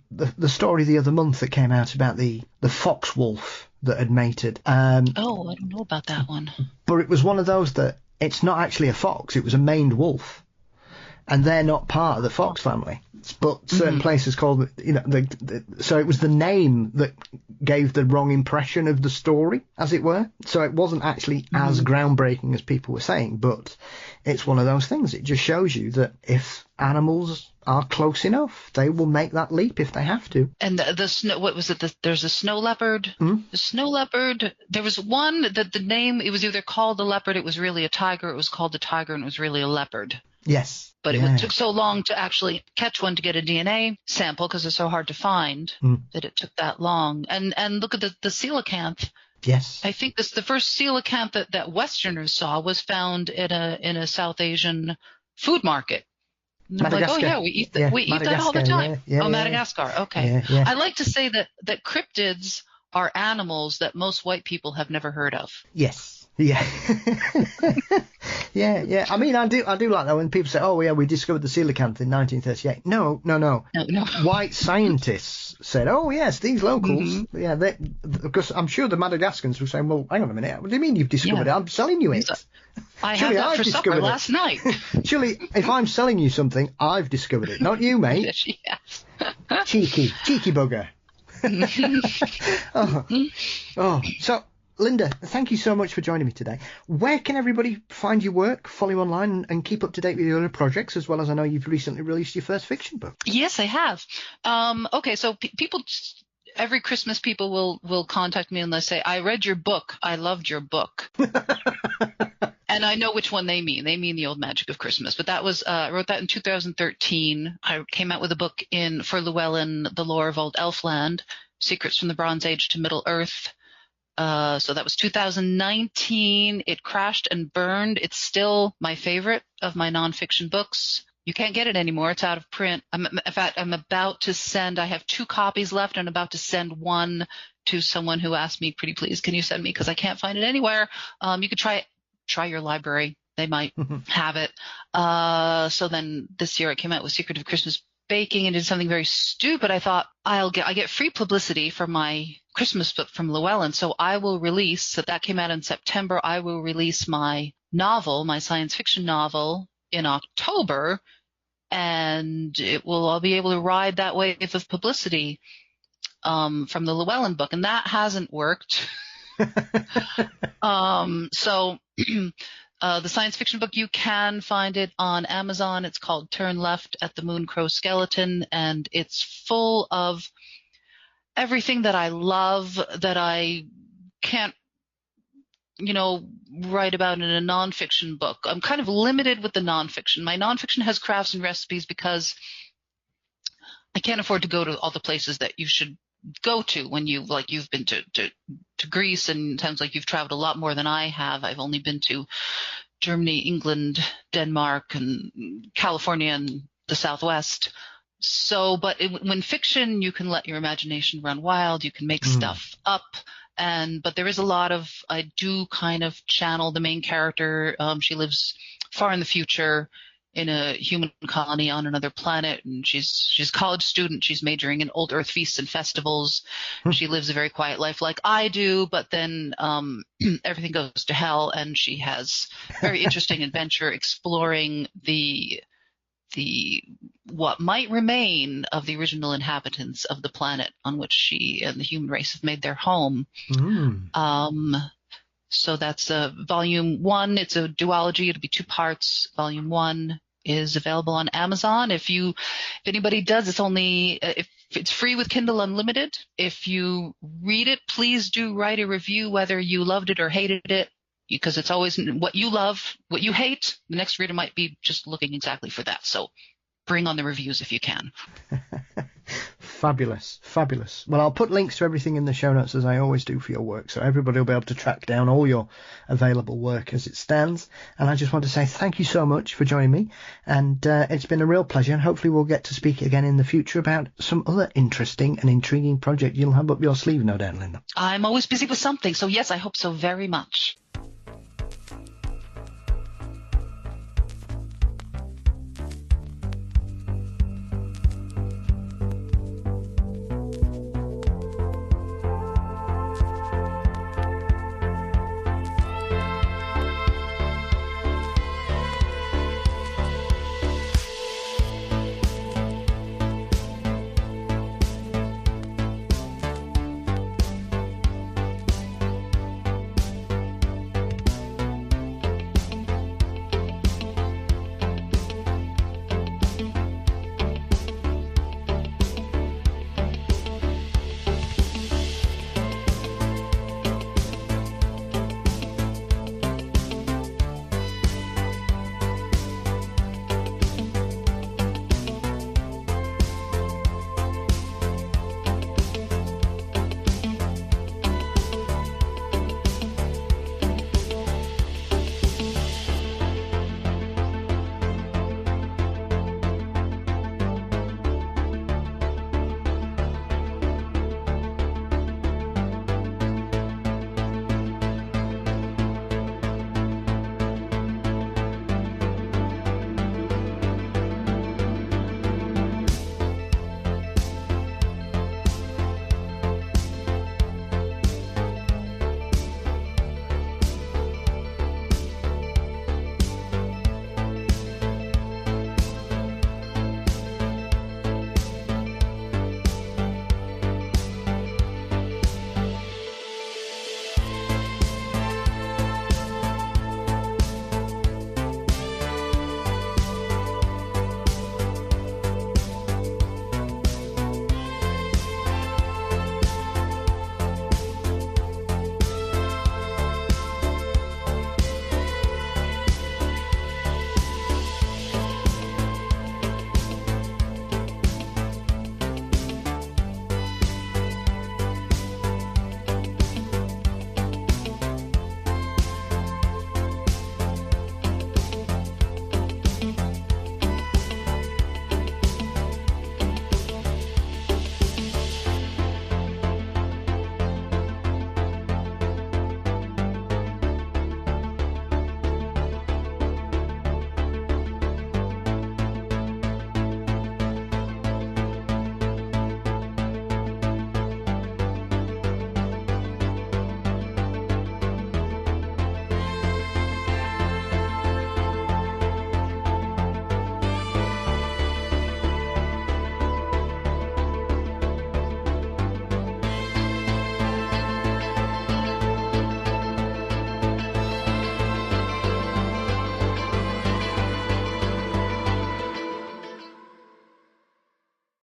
story the other month that came out about the fox wolf that had mated. I don't know about that one. But it was one of those that it's not actually a fox, it was a maned wolf. And they're not part of the fox family, but certain places called, so it was the name that gave the wrong impression of the story, as it were. So it wasn't actually as groundbreaking as people were saying, but it's one of those things. It just shows you that if animals are close enough, they will make that leap if they have to. And the snow, what was it? There's a snow leopard. The snow leopard. There was one that the name, it was either called the leopard, it was really a tiger, it was called the tiger, and it was really a leopard. Yes. But it took so long to actually catch one to get a DNA sample because they're so hard to find that it took that long. And look at the coelacanth. Yes. I think the first coelacanth that Westerners saw was found in a South Asian food market. And they're like, oh yeah, we eat that all the time. Madagascar. Okay. Yeah. I like to say that cryptids are animals that most white people have never heard of. Yes. Yeah. Yeah. I mean, I do like that when people say, oh, yeah, we discovered the coelacanth in 1938. No. White scientists said, oh, yes, these locals. Yeah, because I'm sure the Madagascans were saying, well, hang on a minute. What do you mean you've discovered it? I'm selling you it. I had that for supper last night. Surely, if I'm selling you something, I've discovered it, not you, mate. Yes. Cheeky bugger. So, Linda, thank you so much for joining me today. Where can everybody find your work, follow you online, and keep up to date with your other projects, as well as I know you've recently released your first fiction book? Yes, I have. Okay, so people, every Christmas people will contact me and they'll say, I read your book. I loved your book. And I know which one they mean. They mean The Old Magic of Christmas. But that was I wrote that in 2013. I came out with a book for Llewellyn, The Lore of Old Elfland, Secrets from the Bronze Age to Middle Earth. So that was 2019. It crashed and burned. It's still my favorite of my nonfiction books. You can't get it anymore. It's out of print. In fact, I'm about to send, I have 2 copies left. I'm about to send one to someone who asked me, pretty please, can you send me? Because I can't find it anywhere. You could try your library. They might have it. So then this year I came out with Secret of Christmas Baking and did something very stupid. I thought I get free publicity for my Christmas book from Llewellyn. So I will release, so that came out in September. I will release my novel, my science fiction novel, in October, and I'll be able to ride that wave of publicity from the Llewellyn book, and that hasn't worked. So the science fiction book, you can find it on Amazon. It's called Turn Left at the Mooncrow Skeleton, and it's full of everything that I love that I can't, write about in a nonfiction book. I'm kind of limited with the nonfiction. My nonfiction has crafts and recipes because I can't afford to go to all the places that you should go to when you've been to Greece, and it sounds like you've traveled a lot more than I have. I've only been to Germany, England, Denmark, and California and the Southwest. So, but when fiction, you can let your imagination run wild. You can make stuff up. But there is a lot of, I do kind of channel the main character. She lives far in the future in a human colony on another planet, and she's a college student. She's majoring in old Earth feasts and festivals. She lives a very quiet life like I do, but then everything goes to hell, and she has very interesting adventure exploring the what might remain of the original inhabitants of the planet on which she and the human race have made their home. So that's volume 1. It's a duology. It'll be 2 parts. Volume 1 is available on Amazon. If anybody does, if it's free with Kindle Unlimited. If you read it, please do write a review whether you loved it or hated it. because it's always what you love, what you hate. The next reader might be just looking exactly for that. So bring on the reviews if you can. Fabulous, fabulous. Well, I'll put links to everything in the show notes, as I always do for your work, so everybody will be able to track down all your available work as it stands. And I just want to say thank you so much for joining me, and it's been a real pleasure, and hopefully we'll get to speak again in the future about some other interesting and intriguing project you'll have up your sleeve, no doubt, Linda. I'm always busy with something, so yes, I hope so very much.